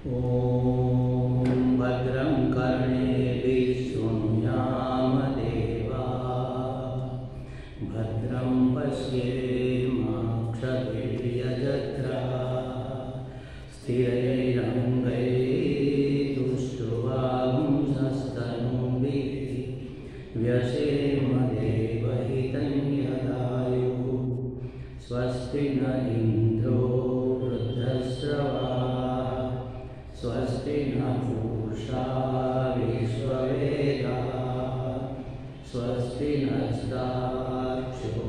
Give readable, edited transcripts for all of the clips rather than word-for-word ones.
ॐ भद्रं कर्णेभिः शृणुयामदेवाः भद्रं पश्येमाक्षभिर्यजत्राः स्थिरैरङ्गैस्तुष्ट्वांसस्तनूभिः व्यसेमदेवहितं यदायुः स्वस्ति न इन्द्रो वृद्धश्रवाः स्वस्ति न पूषा विश्ववेदाः स्वस्ति नस्तार्क्ष्यो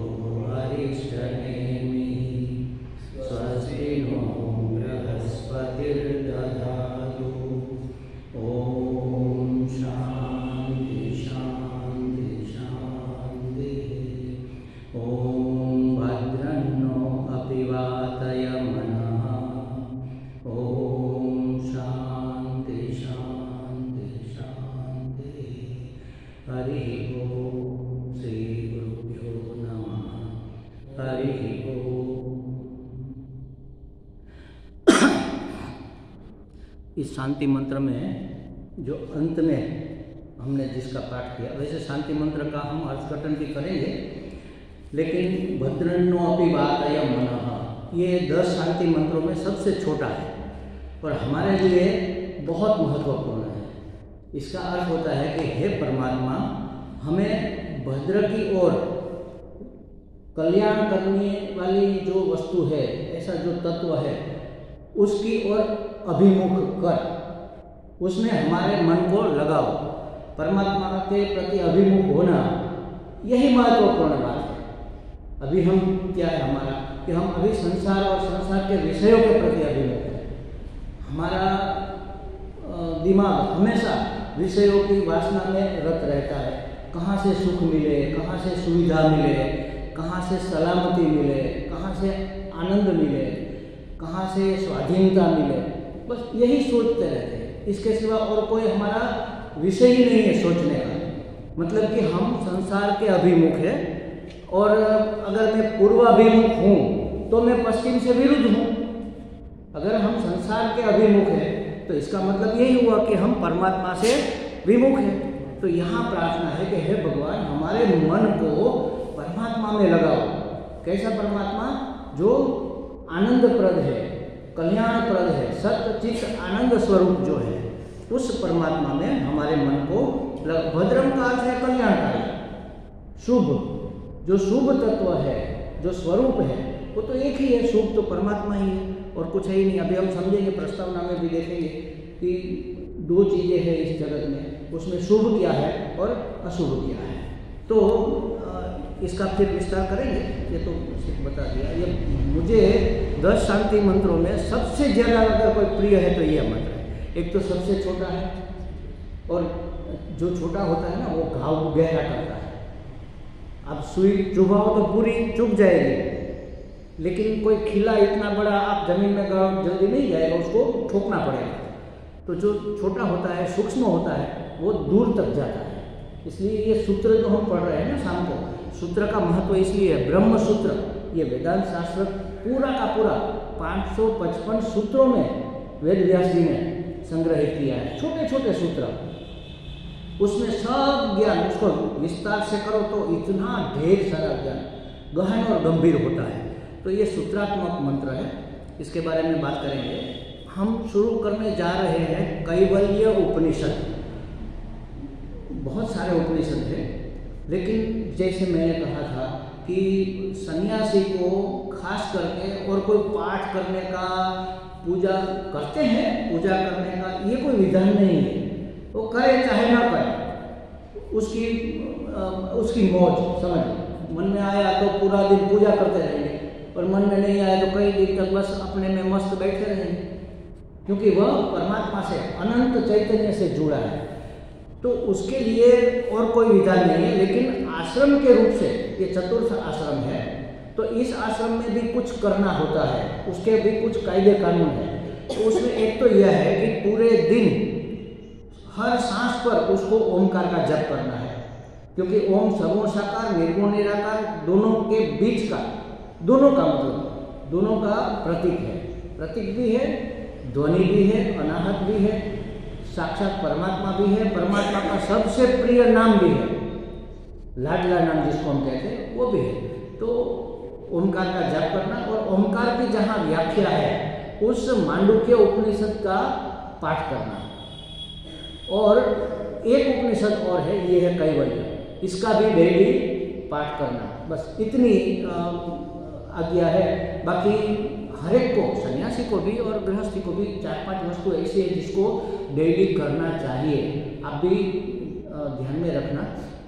अरिष्टनेमिः स्वस्ति नो बृहस्पतिर्दधातु। ॐ शान्ति शान्ति शान्तिः। ॐ भद्रं नो अपि वातयमनः। ॐ शान्ति शान्ति शान्तिः। हरिः ॐ श्रीगुरुभ्यो नमः। हरिः ॐ। इस शांति मंत्र में जो अंत में हमने जिसका पाठ किया, वैसे शांति मंत्र का हम अर्थकथन भी करेंगे, लेकिन भद्रन्नो अपि वातय मनः ये 10 शांति मंत्रों में सबसे छोटा है और हमारे लिए बहुत महत्वपूर्ण है। इसका अर्थ होता है कि हे परमात्मा, हमें भद्र की ओर कल्याण करने वाली जो वस्तु है, ऐसा जो तत्व है, उसकी ओर अभिमुख कर, उसमें हमारे मन को लगाओ। परमात्मा के प्रति अभिमुख होना यही महत्वपूर्ण बात है। अभी हम क्या है हमारा कि हम अभी संसार और संसार के विषयों के प्रति अभिमुख है। हमारा दिमाग हमेशा विषयों की वासना में रत रहता है। कहाँ से सुख मिले, कहाँ से सुविधा मिले, कहाँ से सलामती मिले, कहाँ से आनंद मिले, कहाँ से स्वाधीनता मिले, बस यही सोचते रहते हैं। इसके सिवा और कोई हमारा विषय ही नहीं है सोचने का। मतलब कि हम संसार के अभिमुख है, और अगर मैं पूर्वाभिमुख हूँ तो मैं पश्चिम से विरुद्ध हूँ। अगर हम संसार के अभिमुख हैं तो इसका मतलब यही हुआ कि हम परमात्मा से विमुख हैं। तो यहाँ प्रार्थना है कि हे भगवान, हमारे मन को परमात्मा में लगाओ। कैसा परमात्मा? जो आनंदप्रद है, कल्याणप्रद है, सत्य चित्त आनंद स्वरूप जो है, उस परमात्मा में हमारे मन को भद्रम का अर्थ है कल्याणकारी, शुभ। जो शुभ तत्व है, जो स्वरूप है, वो तो एक ही है। शुभ तो परमात्मा ही है और कुछ है ही नहीं। अभी हम समझेंगे, प्रस्तावना में भी देखेंगे कि 2 चीज़ें हैं इस जगत में, उसमें शुभ क्या है और अशुभ क्या है। तो इसका फिर विस्तार करेंगे। ये तो बता दिया। ये मुझे 10 शांति मंत्रों में सबसे ज़्यादा अगर कोई प्रिय है तो ये मंत्र है। एक तो सबसे छोटा है, और जो छोटा होता है ना, वो घाव गहरा करता है। आप सुई चुभाओ तो पूरी चुभ जाएगी, लेकिन कोई खिला इतना बड़ा आप जमीन में गाओ जल्दी नहीं जाएगा, उसको ठोकना पड़ेगा। तो जो छोटा होता है, सूक्ष्म होता है, वो दूर तक जाता है। इसलिए ये सूत्र जो हम पढ़ रहे हैं ना शाम को, सूत्र का महत्व इसलिए है। ब्रह्म सूत्र, ये वेदांत शास्त्र पूरा का पूरा 555 सूत्रों में वेद व्यास जी ने संग्रहित किया है। छोटे छोटे सूत्र, उसमें सब ज्ञान, उसको विस्तार से करो तो इतना ढेर सारा ज्ञान गहन और गंभीर होता है। तो ये सूत्रात्मक मंत्र है, इसके बारे में बात करेंगे। हम शुरू करने जा रहे हैं कैवल्य उपनिषद। बहुत सारे उपनिषद हैं, लेकिन जैसे मैंने कहा था कि सन्यासी को खास करके और कोई पाठ करने का, पूजा करते हैं, पूजा करने का ये कोई विधान नहीं है। वो करे चाहे ना करे, उसकी मौज समझ। मन में आया तो पूरा दिन पूजा करते रहेंगे, और मन में नहीं आया तो कई दिन तक बस अपने में मस्त बैठे रहेंगे, क्योंकि वह परमात्मा से, अनंत चैतन्य से जुड़ा है। तो उसके लिए और कोई विधान नहीं है। लेकिन आश्रम के रूप से ये चतुर्थ आश्रम है, तो इस आश्रम में भी कुछ करना होता है, उसके भी कुछ कायदे कानून है। तो उसमें एक तो यह है कि पूरे दिन हर सांस पर उसको ओमकार का जप करना है, क्योंकि ओम सर्वो साकार निर्गुण निराकार दोनों के बीच का, दोनों का मतलब दोनों का प्रतीक है, प्रतीक भी है ध्वनि भी है, अनाहत भी है, साक्षात परमात्मा भी है, परमात्मा का सबसे प्रिय नाम भी है, लाडला नाम जिसको हम कहते हैं वो भी है। तो ओमकार का जाप करना और ओमकार की जहाँ व्याख्या है उस मांडुक्य उपनिषद का पाठ करना। और एक उपनिषद और है, ये है कैवल्य, इसका भी डेली पाठ करना। बस इतनी आज्ञा है। बाकी हर एक को, सन्यासी को भी और गृहस्थी को भी 4-5 वस्तु ऐसी है जिसको डेली करना चाहिए। आप भी ध्यान में रखना।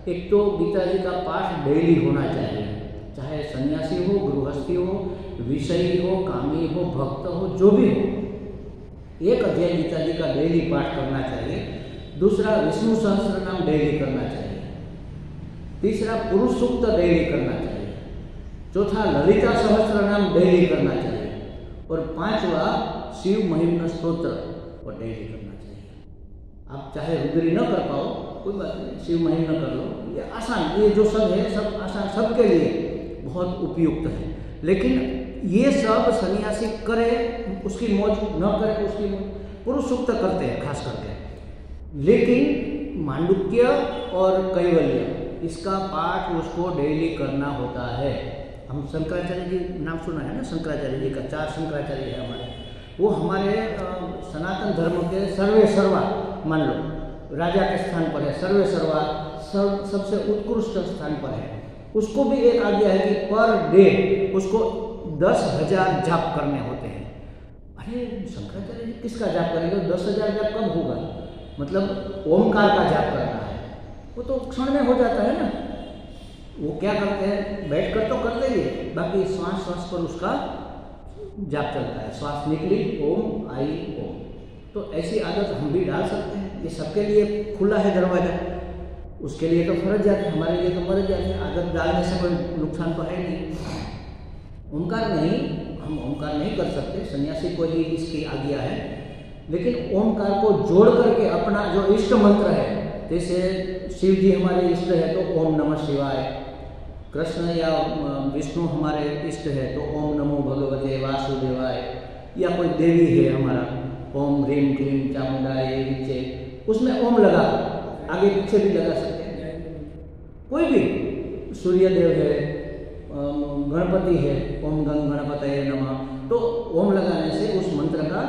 एक तो गीता जी का पाठ डेली होना चाहिए, चाहे सन्यासी हो, गृहस्थी हो, विषयी हो, कामी हो, भक्त हो, जो भी हो, एक अध्याय गीता जी का डेली पाठ करना चाहिए। दूसरा, विष्णु सहस्त्र नाम डेली करना चाहिए। तीसरा, पुरुष सूक्त डेली करना चाहिए। चौथा, ललिता सहस्त्र नाम डेली करना चाहिए। और 5वां, शिव महिम्न स्तोत्र वो डेली करना चाहिए। आप चाहे रुद्री न कर पाओ, कोई बात नहीं, शिव महिम्न कर लो, ये आसान, ये जो सब है सब आसान, सबके लिए बहुत उपयुक्त है। लेकिन ये सब सन्यासी करे उसकी मौज, न करे उसकी मौज, पुरुष सूक्त करते हैं खास करके। लेकिन मांडुक्य और कैवल्य इसका पाठ उसको डेली करना होता है। हम शंकराचार्य जी नाम सुना है ना, शंकराचार्य जी का, 4 शंकराचार्य है हमारे, वो हमारे सनातन धर्म के सर्वे सर्वा मान लो राजा के स्थान पर है, सर्वे सर्वा सबसे उत्कृष्ट स्थान पर है। उसको भी एक आज्ञा है कि पर डे उसको 10,000 जाप करने होते हैं। अरे शंकराचार्य जी किसका जाप करेंगे? 10,000 जाप कब होगा? मतलब ओमकार का जाप करना है, वो तो क्षण में हो जाता है ना। वो क्या करते हैं, बैठ कर तो करते ही है, बाकी श्वास श्वास पर उसका जाप चलता है। श्वास निकली ओम, आई ओम। तो ऐसी आदत हम भी डाल सकते हैं। ये सबके लिए खुला है दरवाजा। उसके लिए तो फर्ज जाते हैं, हमारे लिए तो मर जाते हैं। आदत डालने से कोई नुकसान तो है नहीं। ओमकार नहीं, हम ओमकार नहीं कर सकते, सन्यासी को ही इसकी आज्ञा है। लेकिन ओमकार को जोड़ करके अपना जो इष्ट मंत्र है, जैसे शिव जी हमारे इष्ट है तो ओम नमः शिवाय, कृष्ण या विष्णु हमारे इष्ट है तो ओम नमो भगवते वासुदेवाय, या कोई देवी है हमारा, ओम ह्रीम क्लीम चामुंडाय विचे, उसमें ओम लगा, आगे पीछे भी लगा सकते हैं। कोई भी, सूर्यदेव है, गणपति है, ओम गंग गणपतये नमः, तो ओम लगाने से उस मंत्र का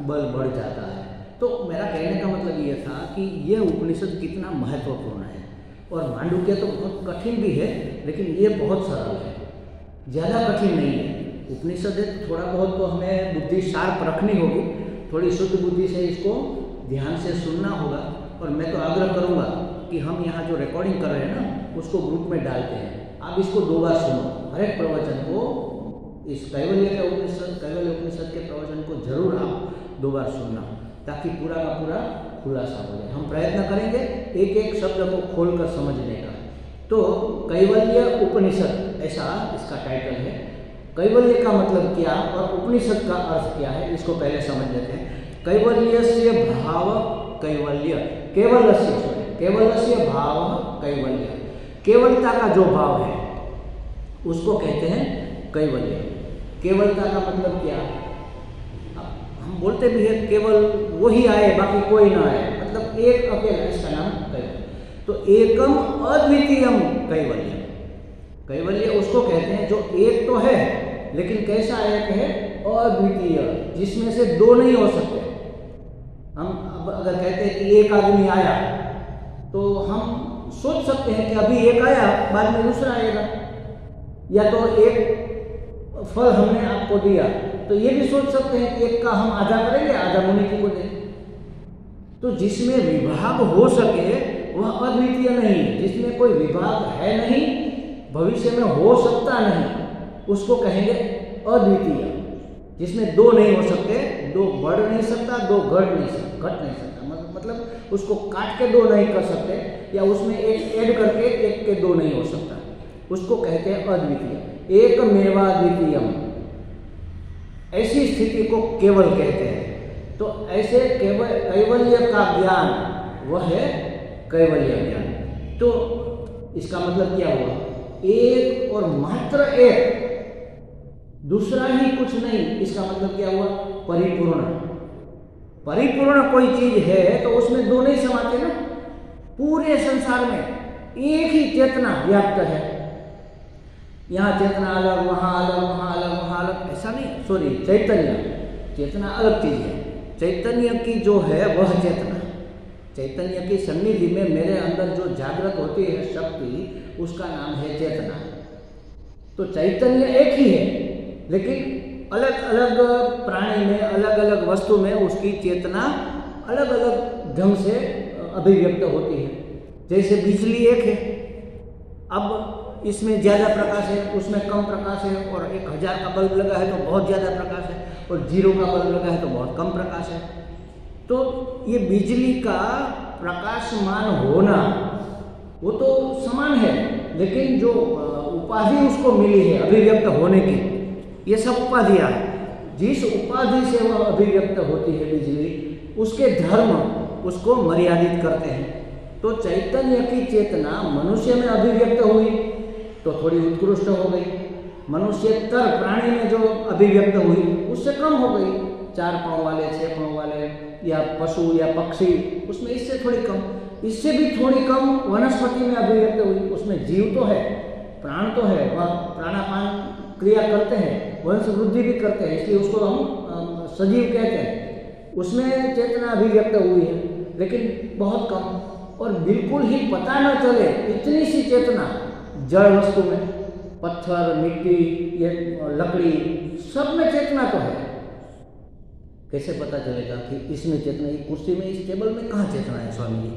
बल बढ़ जाता है। तो मेरा कहने का मतलब ये था कि यह उपनिषद कितना महत्वपूर्ण है। और मांडुक्य तो बहुत कठिन भी है, लेकिन ये बहुत सरल है, ज़्यादा कठिन नहीं है। उपनिषद है तो थोड़ा बहुत तो हमें बुद्धि शार्प रखनी होगी, थोड़ी शुद्ध बुद्धि से इसको ध्यान से सुनना होगा। और मैं तो आग्रह करूँगा कि हम यहाँ जो रिकॉर्डिंग कर रहे हैं ना, उसको ग्रुप में डालते हैं, आप इसको 2 बार सुनो, हर एक प्रवचन को, इस कैवल्य के उपनिषद, कैवल्य उपनिषद के प्रवचन को जरूर आप 2 बार सुनना, ताकि पूरा का पूरा खुलासा हो जाए। हम प्रयत्न करेंगे एक एक शब्द को खोलकर समझने का। तो कैवल्य उपनिषद ऐसा इसका टाइटल है। कैवल्य का मतलब क्या और उपनिषद का अर्थ क्या है, इसको पहले समझ लेते हैं। कैवल्यस्य भाव कैवल्य, केवलस्य भाव कैवल्य, केवलता का जो भाव है उसको कहते हैं कैवल्य। केवलता का मतलब क्या? हम बोलते भी है केवल वही आए बाकी कोई ना आए, मतलब एक अकेला, इसका नाम कैवल्य। तो एकम अद्वितीयम कैवल्य, कैवल्य उसको कहते हैं जो एक तो है, लेकिन कैसा एक है? अद्वितीय, जिसमें से 2 नहीं हो सकते। हम अब अगर कहते हैं कि एक आदमी आया, तो हम सोच सकते हैं कि अभी एक आया, बाद में दूसरा आएगा। या तो एक फल हमने आपको दिया, तो ये भी सोच सकते हैं कि एक का हम आधा करेंगे, आधा मुनि जी को देंगे। तो जिसमें विभाग हो सके वह अद्वितीय नहीं, जिसमें कोई विभाग है नहीं, भविष्य में हो सकता नहीं, उसको कहेंगे अद्वितीय। जिसमें 2 नहीं हो सकते, 2 बढ़ नहीं सकता, 2 घट नहीं सकता, मतलब उसको काट के 2 नहीं कर सकते, या उसमें एक ऐड करके 1 के 2 नहीं हो सकता, उसको कहते हैं अद्वितीय। एकमेवाद्वितीयम, ऐसी स्थिति को केवल कहते हैं। तो ऐसे कैवल्य का ज्ञान वह है कैवल्य ज्ञान। तो इसका मतलब क्या हुआ? एक और मात्र एक, दूसरा ही कुछ नहीं। इसका मतलब क्या हुआ? परिपूर्ण। परिपूर्ण कोई चीज है तो उसमें दो नहीं समाते ना। पूरे संसार में एक ही चेतना व्याप्त है। यहाँ चेतना अलग, वहाँ अलग, वहाँ अलग, वहाँ अलग, ऐसा नहीं। सॉरी, चेतना अलग चीज है। चैतन्य की जो है वह चेतना, चैतन्य की सन्निधि में मेरे अंदर जो जागृत होती है शक्ति, उसका नाम है चेतना। तो चैतन्य एक ही है, लेकिन अलग अलग प्राणी में, अलग अलग वस्तु में उसकी चेतना अलग अलग ढंग से अभिव्यक्त होती है। जैसे बिजली एक है, अब इसमें ज़्यादा प्रकाश है, उसमें कम प्रकाश है, और 1000 का बल्ब लगा है तो बहुत ज़्यादा प्रकाश है, और 0 का बल्ब लगा है तो बहुत कम प्रकाश है। तो ये बिजली का प्रकाशमान होना वो तो समान है, लेकिन जो उपाधि उसको मिली है अभिव्यक्त होने की, ये सब उपाधियाँ हैं। जिस उपाधि से वह अभिव्यक्त होती है बिजली, उसके धर्म उसको मर्यादित करते हैं। तो चैतन्य की चेतना मनुष्य में अभिव्यक्त हुई तो थोड़ी उत्कृष्ट हो गई, मनुष्यतर प्राणी में जो अभिव्यक्त हुई उससे कम हो गई। 4 पाँव वाले, 6 पाँव वाले, या पशु या पक्षी, उसमें इससे थोड़ी कम, इससे भी थोड़ी कम वनस्पति में अभिव्यक्त हुई। उसमें जीव तो है, प्राण तो है, वह प्राणापान क्रिया करते हैं, वंश वृद्धि भी करते हैं, इसलिए उसको हम सजीव कहते हैं। उसमें चेतना अभिव्यक्त हुई है, लेकिन बहुत कम, और बिल्कुल ही पता न चले इतनी सी चेतना जड़ वस्तु में, पत्थर, मिट्टी, ये लकड़ी, सब में चेतना तो है। कैसे पता चलेगा कि इसमें चेतना, ये कुर्सी में, इस टेबल में कहाँ चेतना है स्वामी जी?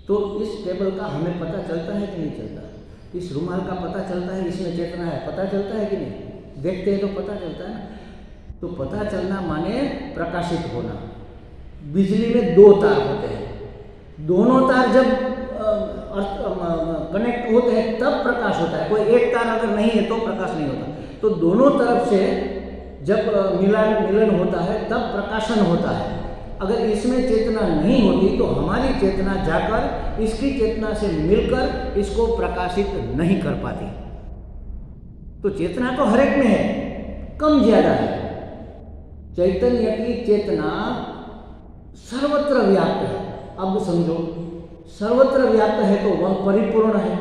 तो इस टेबल का हमें पता चलता है कि नहीं चलता? इस रुमाल का पता चलता है इसमें चेतना है, पता चलता है कि नहीं? देखते हैं तो पता चलता है ना। तो पता चलना माने प्रकाशित होना। बिजली में 2 तार होते हैं, दोनों तार जब कनेक्ट होते हैं तब प्रकाश होता है। कोई एक तार अगर नहीं है तो प्रकाश नहीं होता। तो दोनों तरफ से जब मिलन होता है तब प्रकाशन होता है। अगर इसमें चेतना नहीं होती तो हमारी चेतना जाकर इसकी चेतना से मिलकर इसको प्रकाशित नहीं कर पाती। तो चेतना तो हर एक में है, कम ज्यादा है। चैतन्य की चेतना सर्वत्र व्याप्त है। अब समझो, सर्वत्र व्याप्त है तो वह परिपूर्ण है।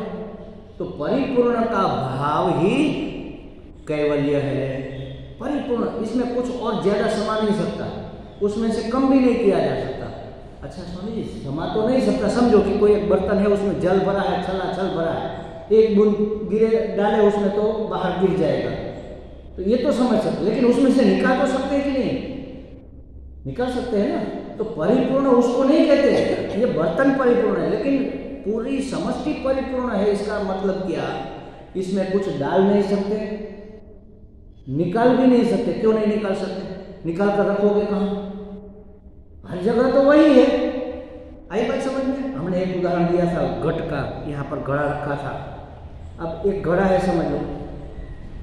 तो परिपूर्ण का भाव ही कैवल्य है। परिपूर्ण, इसमें कुछ और ज्यादा समा नहीं सकता, उसमें से कम भी नहीं किया जा सकता। अच्छा स्वामी जी, समा तो नहीं सकता। समझो कि कोई एक बर्तन है, उसमें जल भरा है, छल भरा है, एक बूंद गिरे डाले उसमें तो बाहर गिर जाएगा, तो ये तो समझ सकते, लेकिन उसमें से निकाल तो सकते हैं कि नहीं? निकाल सकते हैं ना। तो परिपूर्ण उसको नहीं कहते, ये बर्तन परिपूर्ण है, लेकिन पूरी समष्टि परिपूर्ण है। इसका मतलब क्या? इसमें कुछ डाल नहीं सकते, निकाल भी नहीं सकते। क्यों नहीं निकाल सकते? निकाल कर रखोगे कहाँ? हर जगह तो वही है। आई बात समझ में? हमने एक उदाहरण दिया था घट का, यहाँ पर घड़ा रखा था। अब एक घड़ा है समझ लो,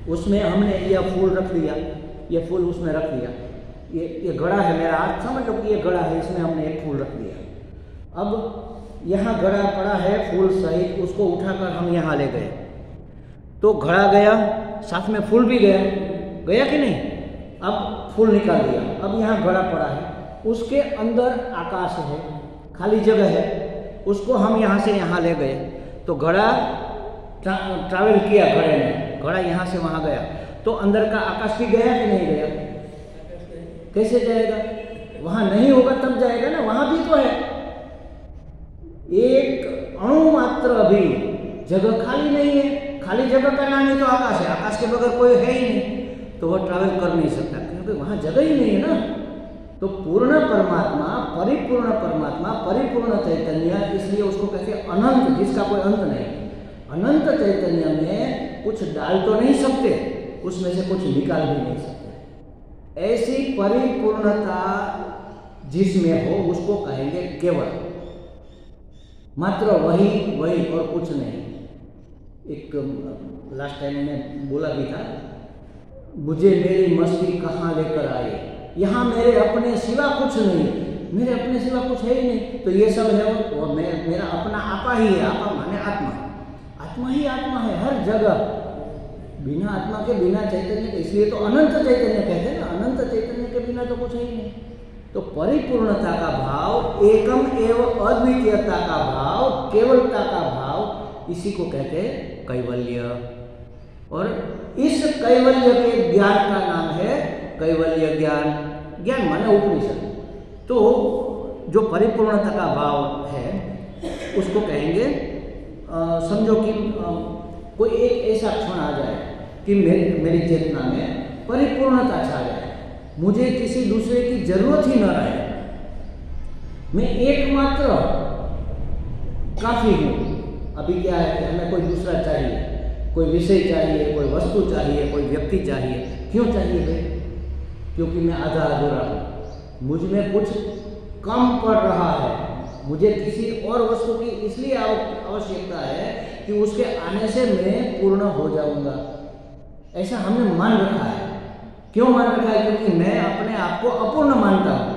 उसमें हमने यह फूल रख दिया, ये फूल उसमें रख दिया। ये घड़ा है मेरा, आज समझ लो कि ये घड़ा है, इसमें हमने एक फूल रख दिया। अब यहाँ घड़ा पड़ा है फूल सहित, उसको उठाकर हम यहाँ ले गए तो घड़ा गया, साथ में फूल भी गया, गया कि नहीं? अब फूल निकाल दिया, अब यहाँ घड़ा पड़ा है, उसके अंदर आकाश है, खाली जगह है, उसको हम यहाँ से यहाँ ले गए तो घड़ा ट्रैवल किया, घड़े ने, घड़ा यहाँ से वहाँ गया, तो अंदर का आकाश भी गया कि नहीं गया? कैसे जाएगा? वहाँ नहीं होगा तब जाएगा ना, वहाँ भी तो है। एक अणु मात्र भी जगह खाली नहीं है, खाली जगह का नाम ही तो आकाश है, आकाश के बगैर कोई है ही नहीं, तो वह ट्रैवल कर नहीं सकता क्योंकि वहाँ जगह ही नहीं है ना। तो पूर्ण परमात्मा, परिपूर्ण चैतन्य, इसलिए उसको कहते हैं अनंत, जिसका कोई अंत नहीं। अनंत चैतन्य में कुछ डाल तो नहीं सकते, उसमें से कुछ निकाल भी नहीं सकते। ऐसी परिपूर्णता जिसमें हो उसको कहेंगे केवल, मात्र वही और कुछ नहीं। एक लास्ट टाइम में बोला भी था, मुझे मेरी मस्ती कहाँ लेकर आए, यहाँ मेरे अपने सिवा कुछ नहीं, मेरे अपने सिवा कुछ है ही नहीं। तो ये सब है वो मेरा अपना आपा ही है। आपा माने आत्मा, आत्मा ही आत्मा है हर जगह, बिना आत्मा के, बिना चैतन्य के। इसलिए तो अनंत चैतन्य कहते हैं ना, अनंत चैतन्य के बिना तो कुछ है ही नहीं। तो परिपूर्णता का भाव, एकम एवं अद्वितीयता का भाव, केवलता का भाव, इसी को कहते हैं कैवल्य। और इस कैवल्य के ज्ञान का नाम है कैवल्य ज्ञान। ज्ञान माने उपनिषद। तो जो परिपूर्णता का भाव है उसको कहेंगे, समझो कि कोई एक ऐसा क्षण आ जाए कि मेरी चेतना में परिपूर्णता छा जाए, मुझे किसी दूसरे की जरूरत ही न रहे, मैं एकमात्र काफी हूं। अभी क्या है कि हमें कोई दूसरा चाहिए, कोई विषय चाहिए, कोई वस्तु चाहिए, कोई व्यक्ति चाहिए। क्यों चाहिए भाई? क्योंकि मैं आधा अधूरा हूं, मुझ में कुछ कम पड़ रहा है, मुझे किसी और वस्तु की इसलिए आवश्यकता है कि उसके आने से मैं पूर्ण हो जाऊंगा। ऐसा हमने मान रखा है। क्यों मान रखा है? क्योंकि मैं अपने आप को अपूर्ण मानता हूं।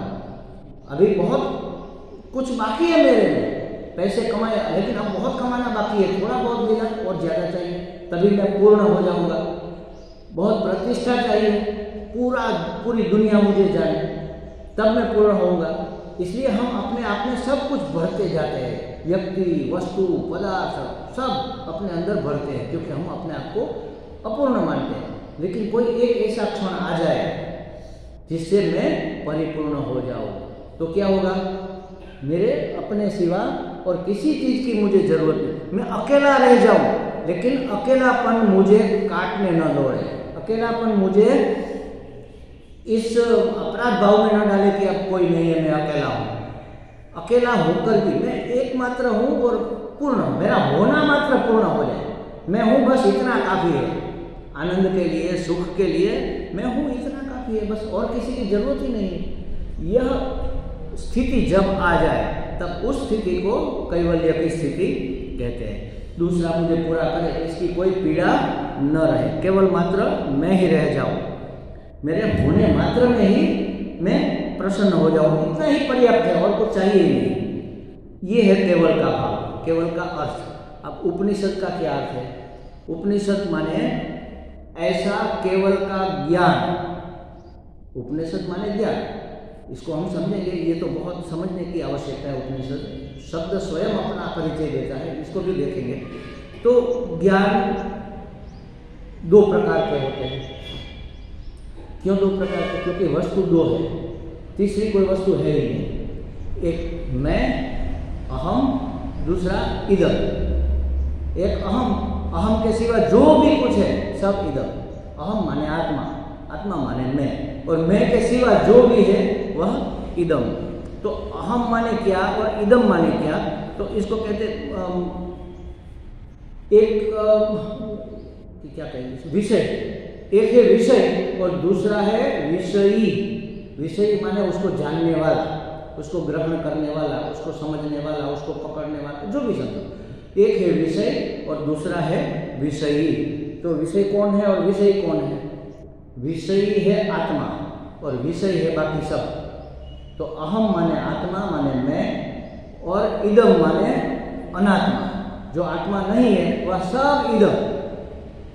अभी बहुत कुछ बाकी है मेरे में, पैसे कमाए, लेकिन अब बहुत कमाना बाकी है, थोड़ा बहुत मिला और ज्यादा चाहिए, तभी मैं पूर्ण हो जाऊंगा। बहुत प्रतिष्ठा चाहिए, पूरी दुनिया मुझे जाने, तब मैं पूर्ण होऊंगा। इसलिए हम अपने आप में सब कुछ भरते जाते हैं, व्यक्ति, वस्तु, पदार्थ सब अपने अंदर भरते हैं, क्योंकि हम अपने आप को अपूर्ण मानते हैं। लेकिन कोई एक ऐसा क्षण आ जाए जिससे मैं परिपूर्ण हो जाऊं, तो क्या होगा? मेरे अपने सिवा और किसी चीज की मुझे जरूरत नहीं, मैं अकेला रह जाऊं, लेकिन अकेलापन मुझे काटने न दौड़े, अकेलापन मुझे इस अपराध भाव में न डाले कि अब कोई नहीं है, मैं अकेला हूं। अकेला होकर भी मैं एकमात्र हूं और पूर्ण, मेरा होना मात्र पूर्ण हो जाए। मैं हूं, बस इतना काफी है। आनंद के लिए, सुख के लिए मैं हूं, इतना काफी है, बस और किसी की जरूरत ही नहीं है। यह स्थिति जब आ जाए तब उस स्थिति को कैवल्य की स्थिति कहते हैं। दूसरा मुझे पूरा करे, इसकी कोई पीड़ा न रहे, केवल मात्र मैं ही रह जाऊं, मेरे होने मात्र में ही मैं प्रसन्न हो जाऊं, इतना ही पर्याप्त है, और कुछ चाहिए ही नहीं। ये है केवल का भाव, केवल का अर्थ। अब उपनिषद का क्या अर्थ है? उपनिषद माने ऐसा केवल का ज्ञान। उपनिषद माने ज्ञान, इसको हम समझेंगे। ये तो बहुत समझने की आवश्यकता है। उपनिषद शब्द स्वयं अपना परिचय देता है, इसको भी देखेंगे। तो ज्ञान दो प्रकार के होते हैं। क्यों दो प्रकार के? क्योंकि वस्तु दो है, तीसरी कोई वस्तु है ही नहीं। एक मैं, अहम, दूसरा इदम। एक अहम, अहम के सिवा जो भी कुछ है सब इदम। अहम माने आत्मा, आत्मा माने मैं, और मैं के सिवा जो भी है वह इदम। तो अहम माने क्या और इदम माने क्या? तो इसको कहते एक क्या कहेंगे, विषय। एक है विषय और दूसरा है विषयी। विषयी माने उसको जानने वाला, उसको ग्रहण करने वाला, उसको समझने वाला, उसको पकड़ने वाला, जो भी समझो। एक है विषय और दूसरा है विषयी। तो विषय कौन है और विषयी कौन है? विषयी है आत्मा और विषय है बाकी सब। तो अहम माने आत्मा माने मैं, और इदम माने अनात्मा, जो आत्मा नहीं है वह सब इदम।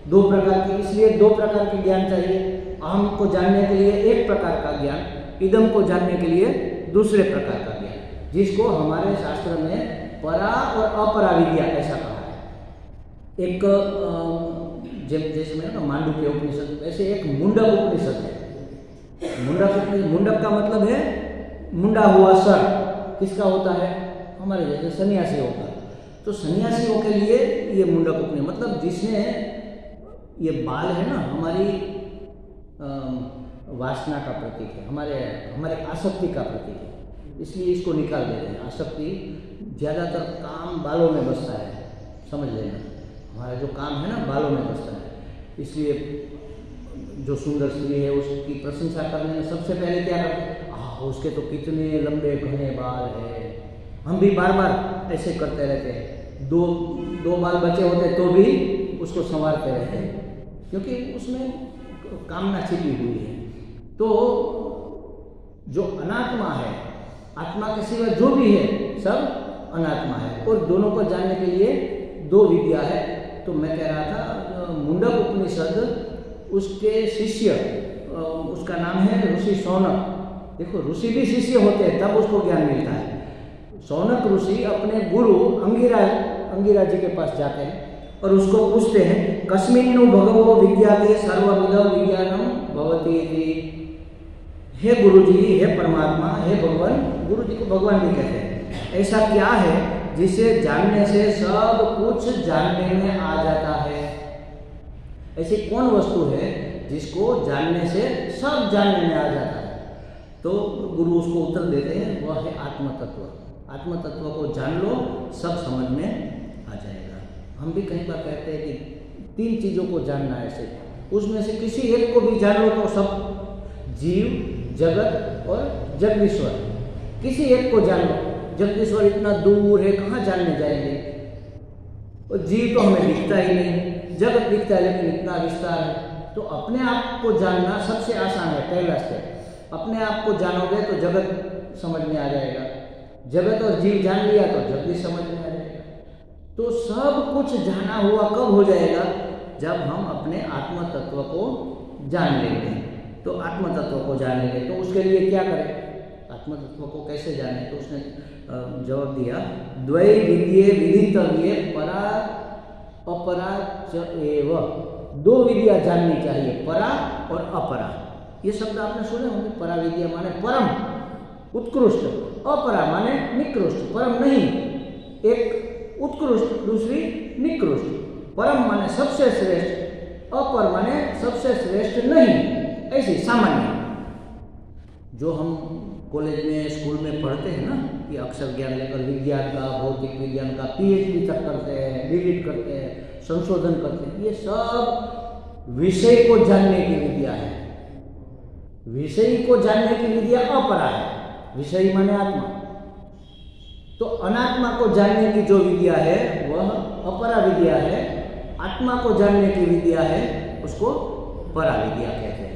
दो प्रकार की, इसलिए दो प्रकार के ज्ञान चाहिए। अहम को जानने के लिए एक प्रकार का ज्ञान, इदम को जानने के लिए दूसरे प्रकार का ज्ञान, जिसको हमारे शास्त्र में परा और अपरा विद्या ऐसा कहा है। एक जैसे मैंने ना मांडुक्य उपनिषद, वैसे एक मुंडक उपनिषद है। मुंडक का मतलब है मुंडा हुआ सर। किसका होता है? हमारे जैसे सन्यासियों का। तो सन्यासियों के लिए ये मुंडक उपनिषद, मतलब जिसने ये बाल है ना, हमारी वासना का प्रतीक है, हमारे आसक्ति का प्रतीक है, इसलिए इसको निकाल देते हैं। आसक्ति ज़्यादातर काम बालों में बसता है, समझ लेना। हमारा जो काम है ना बालों में बसता है, इसलिए जो सुंदर स्त्री है उसकी प्रशंसा करने में सबसे पहले क्या करते हैं? उसके तो कितने लंबे घने बाल है। हम भी बार बार ऐसे करते रहते हैं। दो बाल बचे होते तो भी उसको संवारते रहते हैं, क्योंकि उसमें कामना छिपी हुई है। तो जो अनात्मा है, आत्मा के सिवा जो भी है सब अनात्मा है, और दोनों को जानने के लिए दो विद्या है। तो मैं कह रहा था मुंडक उपनिषद, उसके शिष्य, उसका नाम है ऋषि शौनक। देखो ऋषि भी शिष्य होते हैं तब उसको ज्ञान मिलता है। शौनक ऋषि अपने गुरु अंगिरा जी के पास जाते हैं और उसको पूछते हैं, कस्मिन्नु भगवो विज्ञाते सर्वविधं विज्ञानम भवति इति। हे गुरुजी, हे परमात्मा, हे भगवान, गुरु जी को भगवान भी कहते हैं, ऐसा क्या है जिसे जानने से सब कुछ जानने में आ जाता है? ऐसी कौन वस्तु है जिसको जानने से सब जानने में आ जाता है? तो गुरु उसको उत्तर देते हैं, वह है आत्म तत्व। आत्म तत्व को जान लो, सब समझ में आ जाएगा। हम भी कई बार कहते हैं कि 3 चीज़ों को जानना है सिर्फ, उसमें से किसी एक को भी जान लो तो सब, जीव, जगत और जगदीश्वर, किसी एक को जान लो। जगदीश्वर इतना दूर है, कहाँ जानने जाएंगे? और जीव तो हमें दिखता ही नहीं, जगत दिखता है लेकिन इतना विस्तार है। तो अपने आप को जानना सबसे आसान है, पहला स्टेप। अपने आप को जानोगे तो जगत समझ में आ जाएगा, जगत और जीव जान लिया तो जगदीश समझ में आ जाएगा। तो सब कुछ जाना हुआ कब हो जाएगा? जब हम अपने आत्म तत्व को जान लेंगे। तो आत्म तत्व को जान लेंगे तो उसके लिए क्या करें? आत्म तत्व को कैसे जाने? तो उसने जवाब दिया, द्वै विद्ये विदितव्ये परा अपरा च एव। 2 विद्या जाननी चाहिए, परा और अपरा। ये शब्द आपने सुने होंगे। परा विद्या माने परम, उत्कृष्ट, अपरा माने निकृष्ट, परम नहीं, एक उत्कृष्ट, दूसरी निकृष्ट। परम माने सबसे श्रेष्ठ, अपर माने सबसे श्रेष्ठ नहीं, ऐसी सामान्य। जो हम कॉलेज में, स्कूल में पढ़ते हैं ना, कि अक्षर ज्ञान लेकर विज्ञान का, भौतिक विज्ञान का PhD तक करते हैं, डिलीट करते हैं, संशोधन करते हैं, ये सब विषय को जानने की विद्या है। विषय को जानने की विद्या अपरा है, विषय माने आत्मा। तो अनात्मा को जानने की जो विद्या है वह अपरा विद्या है, आत्मा को जानने की विद्या है उसको परा विद्या कहते हैं।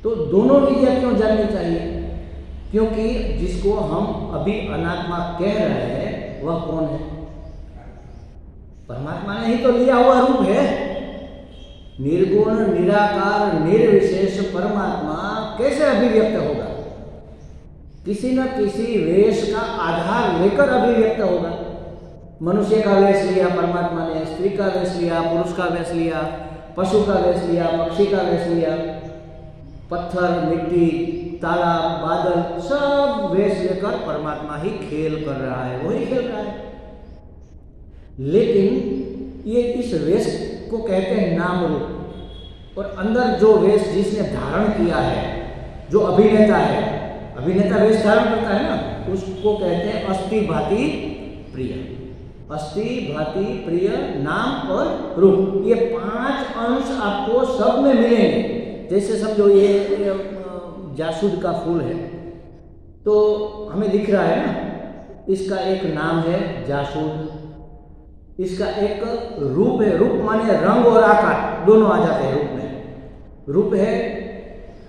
तो दोनों विद्या क्यों जाननी चाहिए? क्योंकि जिसको हम अभी अनात्मा कह रहे हैं वह कौन है? परमात्मा ने ही तो लिया हुआ रूप है। निर्गुण, निराकार, निर्विशेष परमात्मा कैसे अभिव्यक्त होगा? किसी न किसी वेश का आधार लेकर अभिव्यक्त होगा। मनुष्य का वेश लिया परमात्मा ने, स्त्री का वेश लिया, पुरुष का वेश लिया, पशु का वेश लिया, पक्षी का वेश लिया, पत्थर, मिट्टी, तालाब, बादल, सब वेश लेकर परमात्मा ही खेल कर रहा है, वही खेल रहा है। लेकिन ये इस वेश को कहते हैं नाम रूप। और अंदर जो वेश जिसने धारण किया है, जो अभिनेता है, अभिनेता वेश धारण करता है ना, उसको कहते हैं अस्थि भाति प्रिय। अस्थि भाति प्रिय नाम और रूप, ये 5 अंश आपको सब में मिलेंगे। जैसे समझो ये जासूद का फूल है, तो हमें दिख रहा है ना, इसका एक नाम है जासूद, इसका एक रूप है, रूप माने रंग और आकार दोनों आ जाते हैं रूप में। रूप है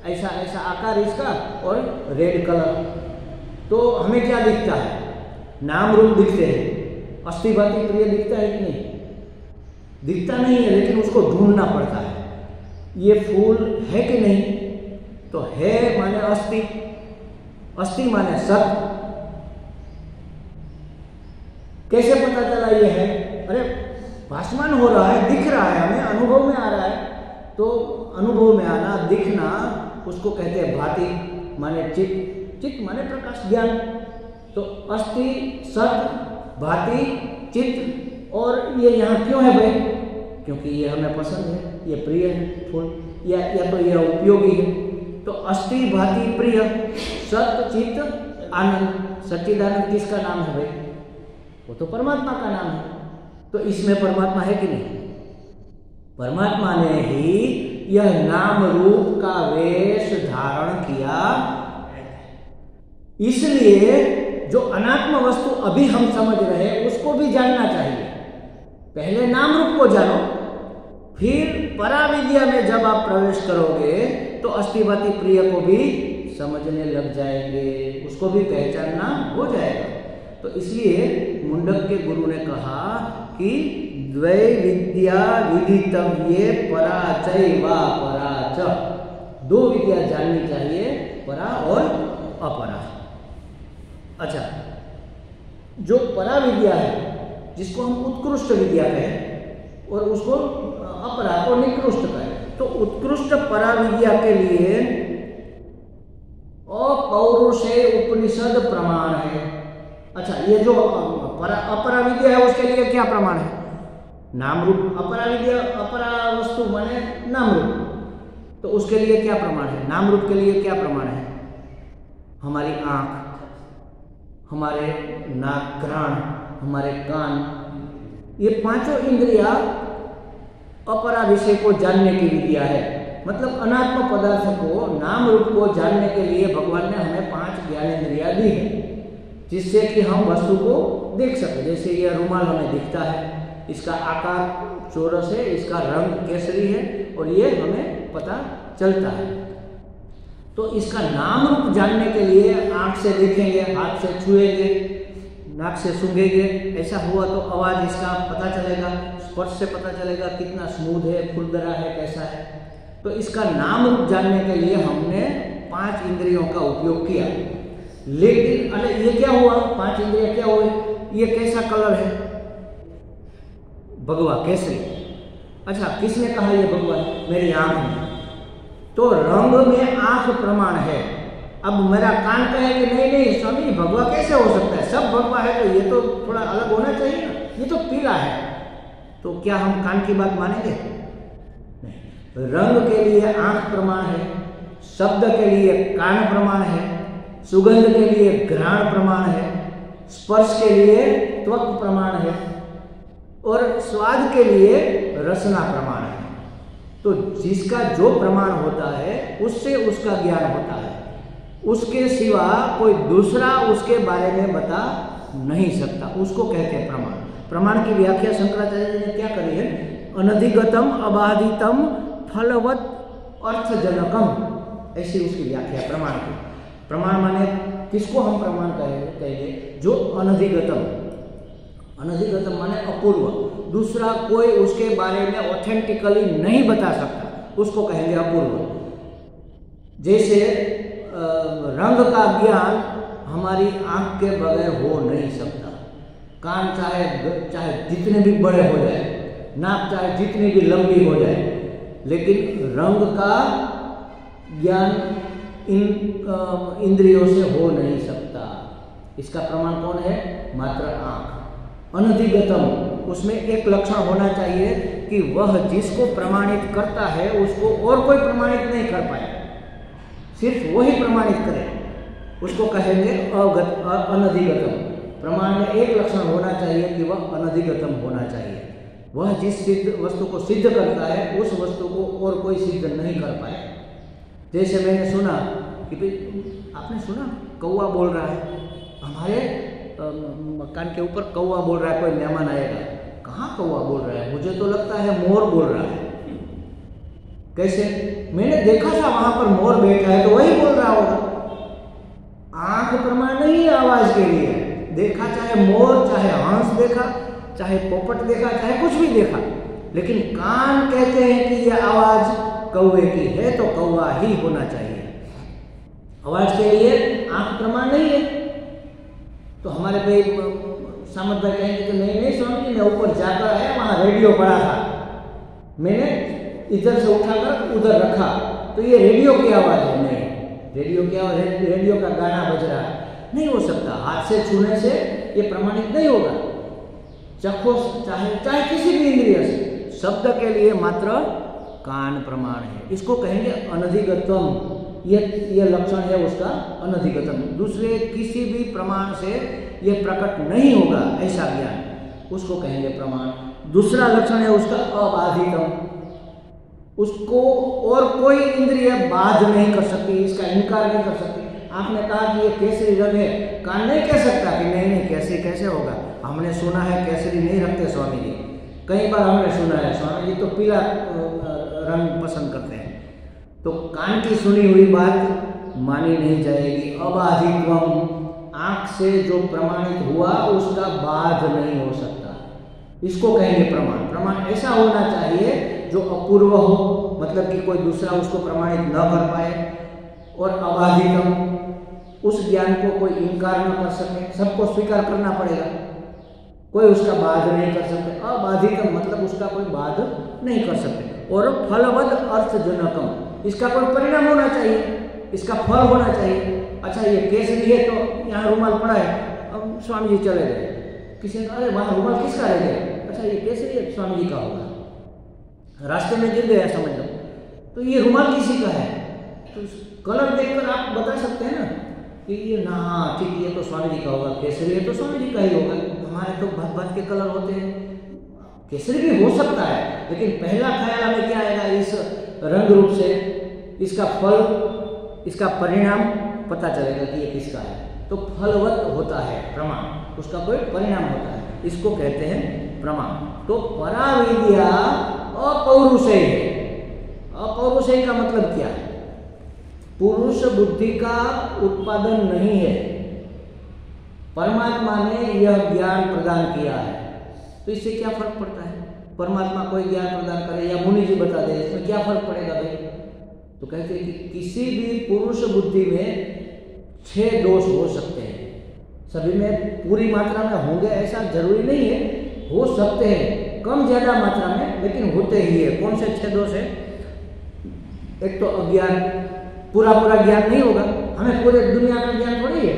ऐसा ऐसा आकार इसका और रेड कलर। तो हमें क्या दिखता है? नाम रूप दिखते हैं। अस्थि भाति प्रिय दिखता है कि नहीं? दिखता नहीं है, लेकिन उसको ढूंढना पड़ता है। ये फूल है कि नहीं? तो है माने अस्थि, अस्थि माने सत्य। कैसे पता चला ये है? अरे भासमान हो रहा है, दिख रहा है, हमें अनुभव में आ रहा है। तो अनुभव में आना, दिखना, उसको कहते हैं भाति माने चित्त, चित्त माने प्रकाश, ज्ञान। तो अस्थि, सत्य, भाति, चित्त। और ये यहाँ क्यों है भाई? क्योंकि ये हमें पसंद है, ये प्रिय है फूल, या तो ये उपयोगी है। तो अस्थि भाति प्रिय, सत्य चित्त आनंद। सच्चिदानंद किसका नाम है भाई? वो तो परमात्मा का नाम है। तो इसमें परमात्मा है कि नहीं? परमात्मा ने ही यह नाम रूप का वेश धारण किया। इसलिए जो अनात्म वस्तु अभी हम समझ रहे हैं उसको भी जानना चाहिए। पहले नाम रूप को जानो, फिर पराविद्या में जब आप प्रवेश करोगे तो अस्थिभाति प्रिय को भी समझने लग जाएंगे, उसको भी पहचानना हो जाएगा। तो इसलिए मुंडक के गुरु ने कहा कि द्वै विद्या विदितव्ये परा चैवा परा च। 2 विद्या जाननी चाहिए, परा और अपरा। अच्छा, जो परा विद्या है जिसको हम उत्कृष्ट विद्या कहें और उसको अपरा को निकृष्ट कहें, तो उत्कृष्ट परा विद्या के लिए अपौरुषेय उपनिषद प्रमाण है। अच्छा, ये जो अपरा विद्या है उसके लिए क्या प्रमाण है? नाम रूप। अपरा विद्या, अपरा वस्तु माने नाम रूप, तो उसके लिए क्या प्रमाण है? नाम रूप के लिए क्या प्रमाण है? हमारी आंख, हमारे नाक, घ्राण, हमारे कान, ये पांचों इंद्रियां अपरा विषय को जानने की विद्या है। मतलब अनात्म पदार्थ को, नाम रूप को जानने के लिए भगवान ने हमें 5 ज्ञानेंद्रियां दी है, जिससे कि हम वस्तु को देख सके। जैसे यह रुमाल हमें दिखता है, इसका आकार चौरस है, इसका रंग केसरी है, और ये हमें पता चलता है। तो इसका नाम रूप जानने के लिए आंख से देखेंगे, हाथ से छुएंगे, नाक से सूंघेंगे, ऐसा हुआ तो आवाज इसका पता चलेगा, स्पर्श से पता चलेगा कितना स्मूथ है, खुरदरा है, कैसा है। तो इसका नाम रूप जानने के लिए हमने 5 इंद्रियों का उपयोग किया। लेकिन अरे ये क्या हुआ, 5 इंद्रियां क्या हुए? ये कैसा कलर है? भगवा, केसरी। अच्छा, किसने कहा ये भगवा है? मेरी आंख में। तो रंग में आंख प्रमाण है। अब मेरा कान कहे कि नहीं नहीं स्वामी, भगवा कैसे हो सकता है? सब भगवा है तो ये तो थोड़ा अलग होना चाहिए ना, ये तो पीला है। तो क्या हम कान की बात मानेंगे? नहीं। रंग के लिए आंख प्रमाण है, शब्द के लिए कान प्रमाण है, सुगंध के लिए घ्राण प्रमाण है, स्पर्श के लिए त्वक प्रमाण है, और स्वाद के लिए रसना प्रमाण है। तो जिसका जो प्रमाण होता है उससे उसका ज्ञान होता है, उसके सिवा कोई दूसरा उसके बारे में बता नहीं सकता, उसको कहते हैं प्रमाण। प्रमाण की व्याख्या शंकराचार्य ने क्या करी है? अनधिगतम अबाधितम फलवत अर्थजनकम, ऐसी उसकी व्याख्या प्रमाण की। प्रमाण माने किसको हम प्रमाण कहेंगे? जो अनधिगतम, अनधिगतम माने अपूर्व, दूसरा कोई उसके बारे में ऑथेंटिकली नहीं बता सकता, उसको कहेंगे अपूर्व। जैसे रंग का ज्ञान हमारी आंख के बगैर हो नहीं सकता। कान चाहे जितने भी बड़े हो जाए, नाक चाहे जितनी भी लंबी हो जाए, लेकिन रंग का ज्ञान इन इंद्रियों से हो नहीं सकता। इसका प्रमाण कौन है? मात्र आंख। अनधिगतम, उसमें एक लक्षण होना चाहिए कि वह जिसको प्रमाणित करता है उसको और कोई प्रमाणित नहीं कर पाए, सिर्फ वही प्रमाणित करे, उसको कहेंगे अनधिगतम। प्रमाण में एक लक्षण होना चाहिए कि वह अनधिगतम होना चाहिए। वह जिस वस्तु को सिद्ध करता है उस वस्तु को और कोई सिद्ध नहीं कर पाए। जैसे मैंने सुना कि आपने सुना कौवा बोल रहा है, हमारे मकान के ऊपर कौवा बोल रहा है, कोई मेहमान आएगा, कहाँ कौवा बोल रहा है? मुझे तो लगता है मोर बोल रहा है। कैसे? मैंने देखा था वहां पर मोर बैठा है, तो वही बोल रहा होगा। आंख प्रमाण नहीं है आवाज के लिए, देखा चाहे मोर, चाहे हंस देखा, चाहे पोपट देखा, चाहे कुछ भी देखा, लेकिन कान कहते हैं कि यह आवाज कौवे की है तो कौवा ही होना चाहिए। आवाज के लिए आंख प्रमाण नहीं है। तो हमारे भाई सामंत भाई कहेंगे कि नहीं नहीं स्वामी जी, मैं ऊपर जाकर आया, वहां रेडियो पड़ा था, मैंने इधर से उठाकर उधर रखा, तो ये रेडियो की आवाज है। नहीं, रेडियो की आवाज, रेडियो का गाना बज रहा है, नहीं हो सकता। हाथ से छूने से ये प्रमाणित नहीं होगा। चखो चाहे किसी भी इंद्रिय से, शब्द के लिए मात्र कान प्रमाण है, इसको कहेंगे अनधिगतम। ये लक्षण है उसका, अनधिगतम। दूसरे किसी भी प्रमाण से यह प्रकट नहीं होगा ऐसा ज्ञान, उसको कहेंगे प्रमाण। दूसरा लक्षण है उसका अबाधितम, उसको और कोई इंद्रिय बाध नहीं कर सकती, इसका इनकार नहीं कर सकती। आपने कहा कि ये केसरी रंग है, कान नहीं कह सकता कि नहीं नहीं केसरी कैसे होगा, हमने सुना है केसरी नहीं रखते स्वामी जी, कई बार हमने सुना है स्वामी जी तो पीला रंग पसंद करते हैं। तो कान की सुनी हुई बात मानी नहीं जाएगी। अबाधित्वम, आंख से जो प्रमाणित हुआ उसका बाध नहीं हो सकता, इसको कहेंगे प्रमाण। प्रमाण ऐसा होना चाहिए जो अपूर्व हो, मतलब कि कोई दूसरा उसको प्रमाणित न कर पाए। और अबाधितम, उस ज्ञान को कोई इनकार न कर सके, सबको स्वीकार करना पड़ेगा, कोई उसका बाध नहीं कर सकते। अबाधित मतलब उसका कोई बाध नहीं कर सकते। और फलवद अर्थजनकम, इसका कोई परिणाम होना चाहिए, इसका फल होना चाहिए। अच्छा ये केसरी है तो यहाँ रुमाल पड़ा है, अब स्वामी जी चले गए, किसी ने अरे वहाँ रुमाल किसका रह गया, अच्छा ये केसरी है स्वामी जी का होगा, रास्ते में गिर गया समझ लो, तो ये रुमाल किसी का है। तो कलर देखकर आप बता सकते हैं ना कि ये ना ठीक ये तो स्वामी जी का होगा, केसरी है तो स्वामी जी का ही होगा। हमारे तो भात भात के कलर होते हैं, केसरी भी हो सकता है, लेकिन पहला ख्याल हमें क्या आएगा, इस रंग रूप से इसका फल, इसका परिणाम पता चलेगा कि ये किसका है। तो फलवत होता है प्रमाण, उसका कोई परिणाम होता है, इसको कहते हैं प्रमाण। तो पराविद्या अपौरुषेय है। अपौरुषेय का मतलब क्या है? पुरुष बुद्धि का उत्पादन नहीं है, परमात्मा ने यह ज्ञान प्रदान किया है। तो इससे क्या फर्क पड़ता है? परमात्मा कोई ज्ञान प्रदान करे या मुनि जी बता दे, इसमें क्या फर्क पड़ेगा भाई? तो कहते हैं कि किसी भी पुरुष बुद्धि में 6 दोष हो सकते हैं, सभी में पूरी मात्रा में होंगे ऐसा जरूरी नहीं है, हो सकते हैं कम ज्यादा मात्रा में, लेकिन होते ही है। कौन से 6 दोष है? एक तो अज्ञान, पूरा ज्ञान नहीं होगा, हमें पूरे दुनिया का ज्ञान थोड़ी है,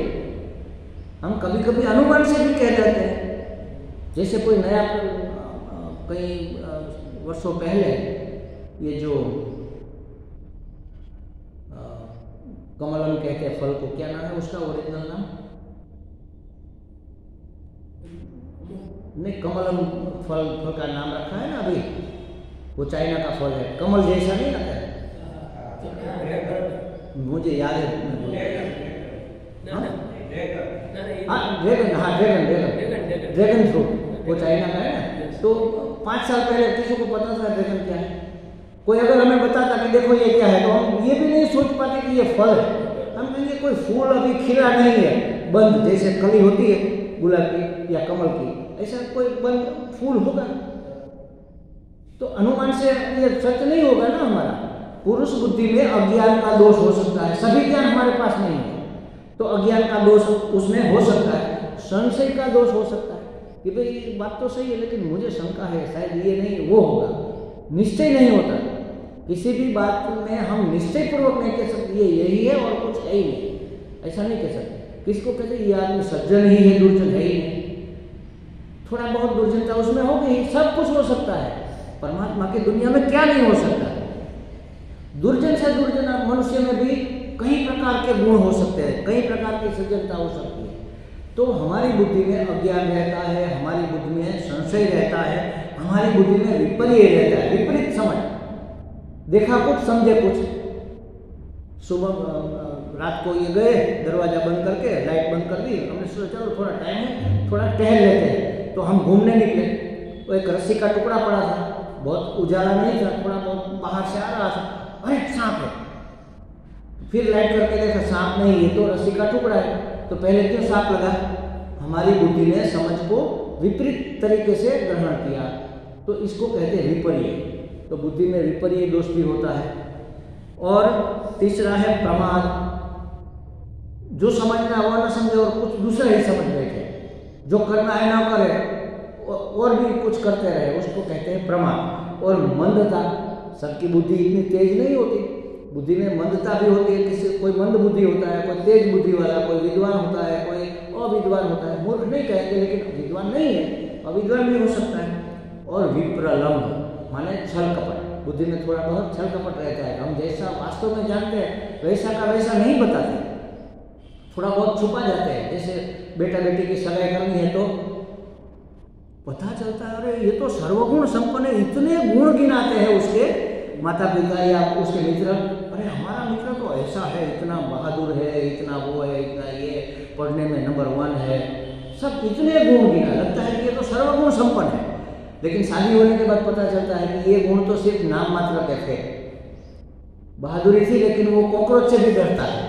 हम कभी कभी अनुमान से भी कह देते हैं। जैसे कोई नया कई वर्षों पहले ये जो कमलम कहते हैं फल को, क्या नाम है उसका ओरिजिनल नाम? नहीं, कमलम फल का नाम रखा है ना अभी, वो चाइना का फल है, कमल जैसा नहीं रखा है, मुझे याद है। ड्रैगन फ्रूट, वो चाइना का है ना। तो 5 साल पहले किसी को पता था ड्रैगन क्या है? कोई अगर हमें बताता कि देखो ये क्या है, तो हम ये भी नहीं सोच पाते कि ये फल है। हम कहेंगे कोई फूल अभी खिला नहीं है, बंद, जैसे कली होती है गुलाब की या कमल की, ऐसा कोई बंद फूल होगा। तो अनुमान से ये सच नहीं होगा ना हमारा। पुरुष बुद्धि में अज्ञान का दोष हो सकता है, सभी ज्ञान हमारे पास नहीं है, तो अज्ञान का दोष उसमें हो सकता है, संशय का दोष हो सकता है कि भाई ये बात तो सही है लेकिन मुझे शंका है, शायद ये नहीं वो होगा। निश्चय नहीं होता, किसी भी बात में हम निश्चय पूर्वक नहीं कह सकते ये यही है और कुछ है ही नहीं, ऐसा नहीं कह सकते। किसी को कहते ये आदमी सज्जन ही है, दुर्जन है ही नहीं, थोड़ा बहुत दुर्जनता उसमें हो गई, सब कुछ हो सकता है। परमात्मा की दुनिया में क्या नहीं हो सकता? दुर्जन से दुर्जन मनुष्य में भी कई प्रकार के गुण हो सकते हैं, कई प्रकार की सज्जनता हो सकती है। तो हमारी बुद्धि में अज्ञान रहता है, हमारी बुद्धि में संशय रहता है, हमारी बुद्धि में विपर्य रहता है, विपरीत समझ, देखा कुछ समझे कुछ। सुबह रात को ये गए, दरवाजा बंद करके लाइट बंद कर दी, हमने सोचा चलो थोड़ा टाइम है, थोड़ा टहल लेते हैं, तो हम घूमने निकले। तो एक रस्सी का टुकड़ा पड़ा था, बहुत उजाला नहीं था, थोड़ा बहुत बाहर से आ रहा था, अरे सांप है। फिर लाइट करके देखा सांप नहीं, ये तो रस्सी का टुकड़ा है। तो पहले क्यों सांप लगा? हमारी बुद्धि ने समझ को विपरीत तरीके से ग्रहण किया, तो इसको कहते हैं विपर्य। तो बुद्धि में विपर्य दोष भी होता है। और तीसरा है प्रमाद, जो समझना वो न समझे और कुछ दूसरा ही समझ बैठे, जो करना है ना करे और भी कुछ करते रहे, उसको कहते हैं प्रमाद। और मंदता, सबकी बुद्धि इतनी तेज नहीं होती, बुद्धि में मंदता भी होती है, किसी कोई मंद बुद्धि होता है, कोई तेज बुद्धि वाला, कोई विद्वान होता है, कोई अविद्वान होता है। मूर्ख नहीं कहेंगे लेकिन विद्वान नहीं है, अविद्वान भी हो सकता है। और विप्रलम्ब माने छल कपट, बुद्धि में थोड़ा बहुत छल कपट रहता है, हम जैसा वास्तव में जानते हैं वैसा का वैसा नहीं बताते, थोड़ा बहुत छुपा जाते हैं। जैसे बेटा बेटी की सगाई करनी है तो पता चलता है अरे ये तो सर्वगुण संपन्न है, इतने गुण गिनाते हैं उसके माता पिता या उसके मित्र, अरे हमारा मित्र तो ऐसा है, इतना बहादुर है, इतना वो है, इतना ये पढ़ने में नंबर 1 है, सब इतने गुण गिना, लगता है कि ये तो सर्वगुण संपन्न है। लेकिन शादी होने के बाद पता चलता है कि ये गुण तो सिर्फ नाम मात्र के थे, बहादुरी थी लेकिन वो कॉकरोच से भी डरता है।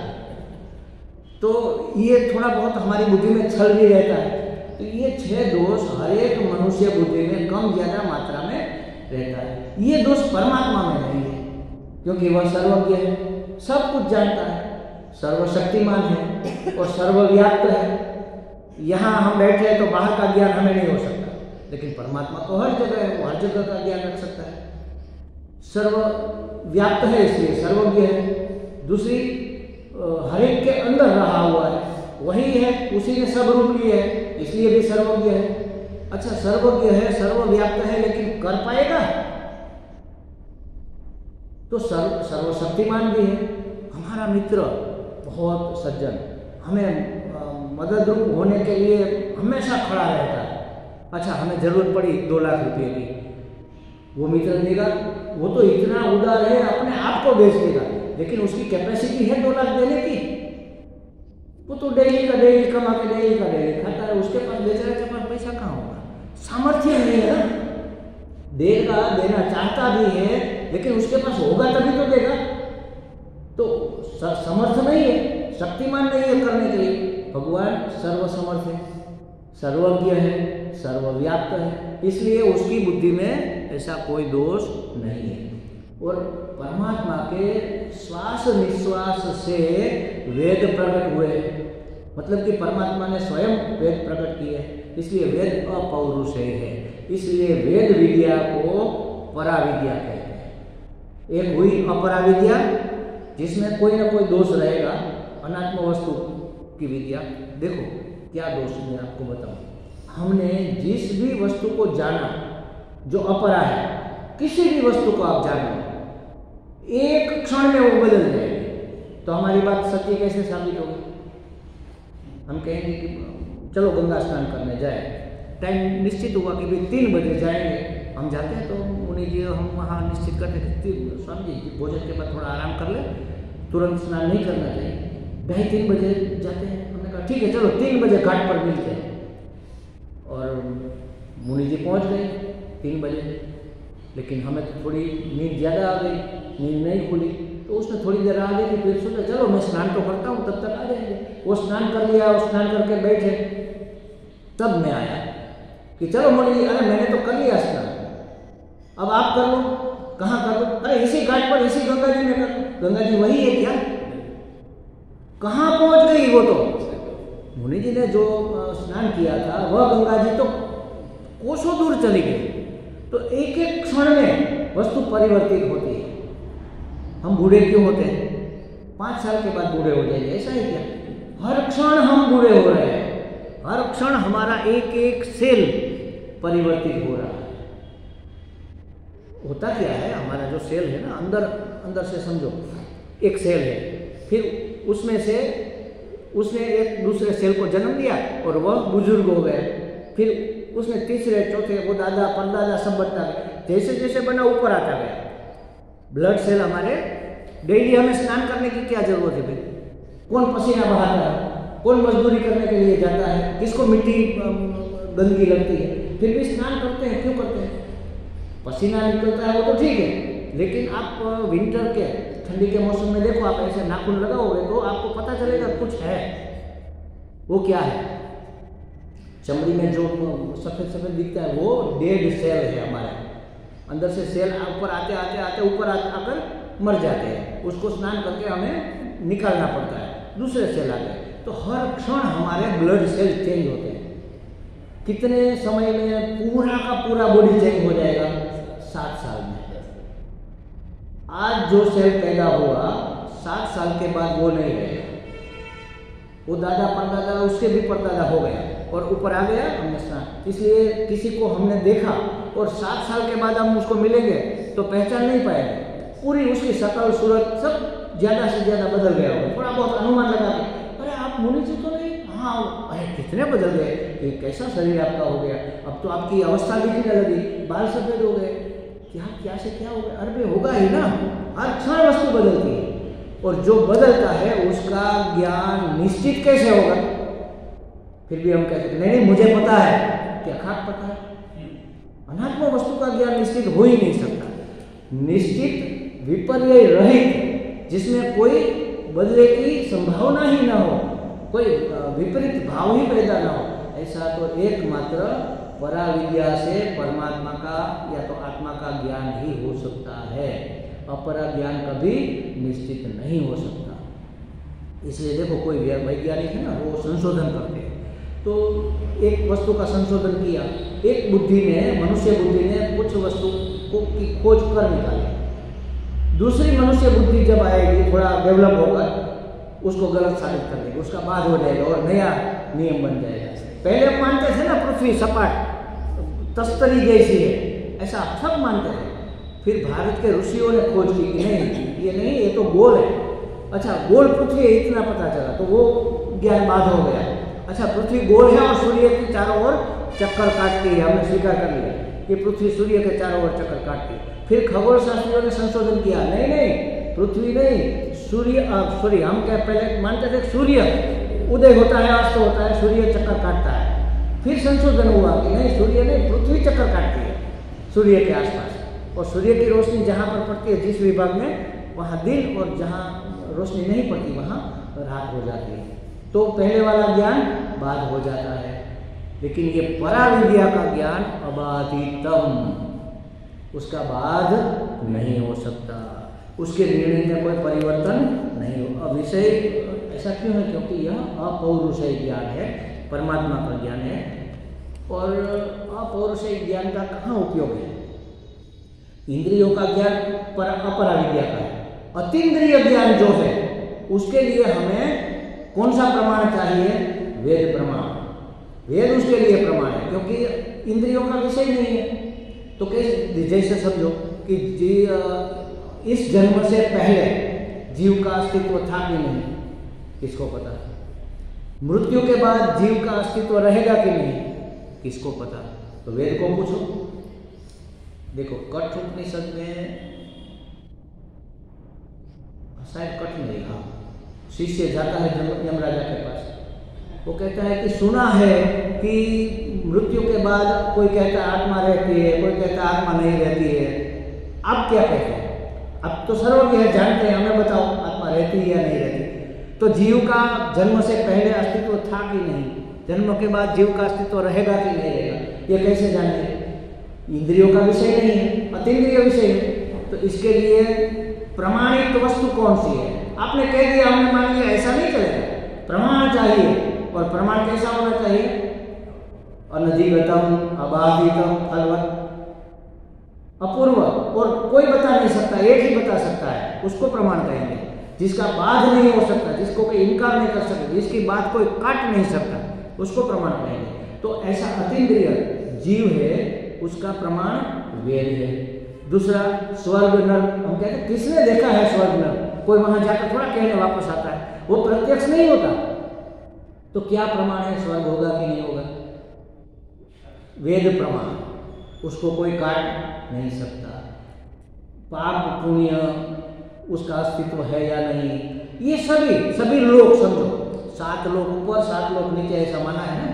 तो ये थोड़ा बहुत हमारी बुद्धि में छल भी रहता है। तो ये 6 दोष हर एक मनुष्य बुद्धि में कम ज्यादा मात्रा में रहता है। ये दोष परमात्मा में नहीं है, क्योंकि वह सर्वज्ञ है, सब कुछ जानता है। सर्वशक्तिमान है और सर्वव्याप्त है। यहाँ हम बैठे हैं तो बाहर का ज्ञान हमें नहीं हो सकता, लेकिन परमात्मा तो हर जगह है, वो हर जगह का ज्ञान रख सकता है। सर्वव्याप्त है इसलिए सर्वज्ञ है। दूसरी, हर एक के अंदर रहा हुआ है, वही है, उसी ने सब रूप लिए है, इसलिए भी सर्वज्ञ है। अच्छा, सर्वज्ञ है, सर्वव्याप्त है, लेकिन कर पाएगा? तो सर्वशक्तिमान भी है। हमारा मित्र बहुत सज्जन, हमें मदद रूप होने के लिए हमेशा खड़ा रहता है। अच्छा, हमें जरूरत पड़ी 2 लाख रुपये की, वो मित्र देगा? वो तो इतना उदार है, अपने आप को बेच देगा, लेकिन उसकी कैपेसिटी है 2 लाख देने की? वो तो डेली का डेली कमा के डेली का डेली खाता है, उसके पास बेचारे के पास पैसा कहाँ होगा? सामर्थ्य नहीं है ना, देगा, देना चाहता भी है, लेकिन उसके पास होगा तभी तो देगा। तो समर्थ नहीं है, शक्तिमान नहीं है करने के लिए। भगवान सर्वसमर्थ है, सर्वज्ञ है, सर्वव्याप्त है, इसलिए उसकी बुद्धि में ऐसा कोई दोष नहीं है। और परमात्मा के श्वास निश्वास से वेद प्रकट हुए, मतलब कि परमात्मा ने स्वयं वेद प्रकट किए, इसलिए वेद अपौरुषेय है। इसलिए वेद विद्या को पराविद्या कहते हैं। एक हुई अपराविद्या, जिसमें कोई ना कोई दोष रहेगा, अनात्म वस्तु की विद्या। देखो क्या दोष मैं आपको बताऊं, हमने जिस भी वस्तु को जाना जो अपरा है, किसी भी वस्तु को आप जान लो, एक क्षण में वो बदल जाएगी, तो हमारी बात सच्ची कैसे साबित होगी? हम कहेंगे कि चलो गंगा स्नान करने जाए, टाइम निश्चित हुआ कि भाई 3 बजे जाएंगे, हम जाते हैं तो मुनि जी हम वहाँ निश्चित करते हैं स्वामी जी भोजन के बाद थोड़ा आराम कर ले, तुरंत स्नान नहीं करना चाहिए, 2:30-3 बजे जाते हैं। हमने कहा ठीक है चलो 3 बजे घाट पर मिलते हैं, और मुनि जी पहुँच गए 3 बजे, लेकिन हमें तो थोड़ी नींद ज़्यादा आ गई, नींद नहीं खुली, तो उसने थोड़ी देर आ गई, फिर सोचा चलो मैं स्नान तो करता हूँ, तब तक आ जाएंगे। वो स्नान कर लिया, वो स्नान करके बैठे, तब मैं आया कि चलो मुनि जी, अरे मैंने तो कर लिया स्नान, अब आप कर लो। कहाँ कर लो? अरे इसी घाट पर, इसी गंगा जी में कर लो। गंगा जी वही है क्या? कहाँ पहुँच गई वो? तो मुनि जी ने जो स्नान किया था वह गंगा जी तो कोसों दूर चली गई। तो एक एक क्षण में वस्तु परिवर्तित होती है। हम बूढ़े क्यों होते हैं? 5 साल के बाद बूढ़े हो जाएंगे, ऐसा है क्या? हर क्षण हम बूढ़े हो रहे हैं, हर क्षण हमारा एक एक सेल परिवर्तित हो रहा है। होता क्या है, हमारा जो सेल है ना, अंदर से समझो एक सेल है, फिर उसमें से उसने एक दूसरे सेल को जन्म दिया और वह बुजुर्ग हो गया, फिर उसने तीसरे चौथे, वो दादा परदादा सब बनता गया, जैसे जैसे बना ऊपर आता गया। ब्लड सेल हमारे, डेली हमें स्नान करने की क्या जरूरत है भाई? कौन पसीना बहाता है? कौन मजदूरी करने के लिए जाता है? किसको मिट्टी गंदगी लगती है, फिर भी स्नान करते हैं? क्यों करते हैं? पसीना निकलता है वो तो ठीक है, लेकिन आप विंटर के ठंडी के मौसम में देखो, आप ऐसे नाखून लगाओगे तो आपको पता चलेगा कुछ है। वो क्या है? चमड़ी में जो सफेद सफेद दिखता है वो डेड सेल है हमारे अंदर से। सेल ऊपर आते आते आते ऊपर आकर मर जाते हैं, उसको स्नान करके हमें निकालना पड़ता है, दूसरे सेल आते हैं। तो हर क्षण हमारे ब्लड सेल चेंज होते हैं। कितने समय में पूरा का पूरा बॉडी चेंज हो जाएगा? 7 साल में। आज जो सेल पैदा हुआ 7 साल के बाद वो नहीं रहेगा, वो दादा परदादा उसके भी परदादा हो गया और ऊपर आ गया, हमने स्नान। इसलिए किसी को हमने देखा और 7 साल के बाद हम उसको मिलेंगे तो पहचान नहीं पाएंगे, पूरी उसकी शक्ल सूरत सब ज़्यादा से ज़्यादा बदल गया होगा। थोड़ा बहुत अनुमान लगा के, अरे आप मुनि जी तो नहीं? हाँ, अरे कितने बदल गए, ये कैसा शरीर आपका हो गया, अब तो आपकी अवस्था दिखने लगी, बाल सफेद हो गए, क्या से क्या हो गया? अरे होगा ही ना, हर क्षण वस्तु बदलती है, और जो बदलता है उसका ज्ञान निश्चित कैसे होगा? फिर भी हम कहते हैं नहीं मुझे पता है, क्या खाक पता है? अनात्म वस्तु का ज्ञान निश्चित हो ही नहीं सकता। निश्चित विपर्य रहित, जिसमें कोई बदले की संभावना ही ना हो, कोई विपरीत भाव ही पैदा ना हो, ऐसा तो एकमात्र पराविद्या से परमात्मा का या तो आत्मा का ज्ञान ही हो सकता है। अपरा ज्ञान कभी निश्चित नहीं हो सकता। इसलिए देखो कोई वैज्ञानिक है ना, वो संशोधन करते हैं, तो एक वस्तु का संशोधन किया, एक बुद्धि ने, मनुष्य बुद्धि ने कुछ वस्तु को की खोज कर निकाली, दूसरी मनुष्य बुद्धि जब आएगी, थोड़ा डेवलप होगा, उसको गलत साबित कर देगी, उसका बाद हो जाएगा और नया नियम बन जाएगा। पहले हम मानते थे ना पृथ्वी सपाट तस्तरी जैसी है, ऐसा सब मानते थे। फिर भारत के ऋषियों ने खोज की कि नहीं, ये नहीं, ये तो गोल है। अच्छा, गोल पृथ्वी है इतना पता चला, तो वो ज्ञान बाध हो गया। अच्छा, पृथ्वी गोल है और सूर्य के चारों ओर चक्कर काटती है, हमने स्वीकार कर लिया कि पृथ्वी सूर्य के चारों ओर चक्कर काटती है। फिर खगोल शास्त्रियों ने संशोधन किया, नहीं नहीं, पृथ्वी नहीं, सूर्य, सॉरी, हम क्या पहले मानते थे सूर्य उदय होता है, अस्त होता है, सूर्य चक्कर काटता है। फिर संशोधन हुआ कि नहीं, सूर्य नहीं, पृथ्वी चक्कर काटती है सूर्य के आसपास, और सूर्य की रोशनी जहाँ पर पड़ती है जिस विभाग में, वहाँ दिन, और जहाँ रोशनी नहीं पड़ती वहाँ रात हो जाती है। तो पहले वाला ज्ञान बाध हो जाता है। लेकिन ये पराविद्या का ज्ञान अबाधितम, उसका बाध नहीं हो सकता, उसके निर्णय में कोई परिवर्तन नहीं हो। अब विषय ऐसा क्यों है? क्योंकि यह अपौरुषेय ज्ञान है, परमात्मा का ज्ञान है। और अपौरुषेय ज्ञान का कहाँ उपयोग है? इंद्रियों का ज्ञान अपराविद्या का है। अतीन्द्रिय ज्ञान जो है उसके लिए हमें कौन सा प्रमाण चाहिए? वेद प्रमाण। वेद उसके लिए प्रमाण है, क्योंकि इंद्रियों का विषय नहीं है। तो कैसे, जैसे समझो कि इस जन्म से पहले जीव का अस्तित्व था कि नहीं, किसको पता? मृत्यु के बाद जीव का अस्तित्व रहेगा कि नहीं, किसको पता? तो वेद को पूछो। देखो, कठ उपनिषद में, शायद कठ में लिखा, शिष्य जाता है यमराजा के पास, वो कहता है कि सुना है कि मृत्यु के बाद कोई कहता है आत्मा रहती है, कोई कहता है आत्मा नहीं रहती है, अब क्या कहते हैं? अब तो सर्वज्ञ है, जानते हैं, हमें बताओ आत्मा रहती है या नहीं रहती। तो जीव का जन्म से पहले अस्तित्व था कि नहीं, जन्म के बाद जीव का अस्तित्व रहेगा कि नहीं रहेगा, ये कैसे जानेंगे? इंद्रियों का विषय नहीं है, अतीन्द्रिय विषय है। तो इसके लिए प्रमाणित वस्तु कौन सी है? आपने कह दिया, हमने मान लिया, ऐसा नहीं चलेगा, प्रमाण चाहिए। और प्रमाण कैसा होना चाहिए? अनधिगतम, अबाधितम, फलवत, अपूर्व, और कोई बता नहीं सकता, एक ही बता सकता है, उसको प्रमाण कहेंगे। जिसका बाध नहीं हो सकता, जिसको कोई इनकार नहीं कर सकता, जिसकी बात कोई काट नहीं सकता, उसको प्रमाण कहेंगे। तो ऐसा अतीन्द्रिय जीव है, उसका प्रमाण वेद है। दूसरा, स्वर्ग नर, हम कहते हैं किसने देखा है स्वर्ग नर? कोई वहां जाकर थोड़ा कहने वापस आता है, वो प्रत्यक्ष नहीं होता। तो क्या प्रमाण है स्वर्ग होगा कि नहीं होगा? वेद प्रमाण, उसको कोई काट नहीं सकता। पाप पुण्य, उसका अस्तित्व है या नहीं, ये सभी लोग समझो, 7 लोग ऊपर 7 लोग नीचे, ऐसा माना है ना।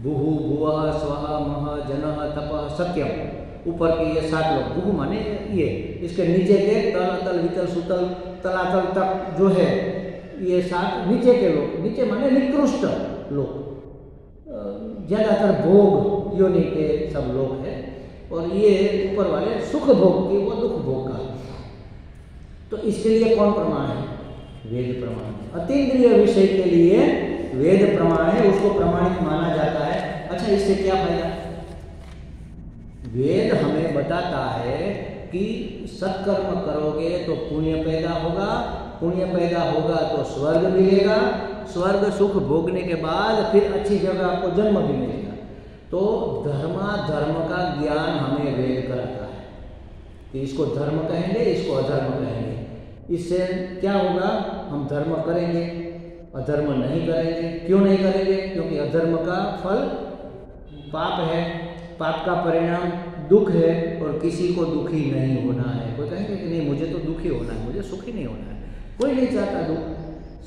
भूहु भुवः स्वः महः जनः तपः सत्यम, ऊपर के ये 7 लोग, भूहु माने ये, इसके नीचे के तल अतल वितल सुतल तलातल तक जो है, ये 7 नीचे के लोग, नीचे माने निकृष्ट लोग, ज्यादातर भोग योनि के सब लोग हैं, और ये ऊपर वाले सुख भोग की, वो दुख भोग का। तो इसके लिए कौन प्रमाण है? वेद प्रमाण। अतीन्द्रिय विषय के लिए वेद प्रमाण है, उसको प्रमाणित माना जाता है। अच्छा, इससे क्या फायदा? वेद हमें बताता है कि सत्कर्म करोगे तो पुण्य पैदा होगा, पुण्य पैदा होगा तो स्वर्ग मिलेगा, स्वर्ग सुख भोगने के बाद फिर अच्छी जगह आपको जन्म भी मिलेगा। तो धर्म का ज्ञान हमें वेद कराता है कि इसको धर्म कहेंगे, इसको अधर्म कहेंगे। इससे क्या होगा? हम धर्म करेंगे, अधर्म नहीं करेंगे। क्यों नहीं करेंगे? क्योंकि अधर्म का फल पाप है, पाप का परिणाम दुख है, और किसी को दुखी नहीं होना है। कोई कहेंगे कि नहीं मुझे तो दुखी होना है, मुझे सुखी नहीं होना है। कोई नहीं चाहता दुख,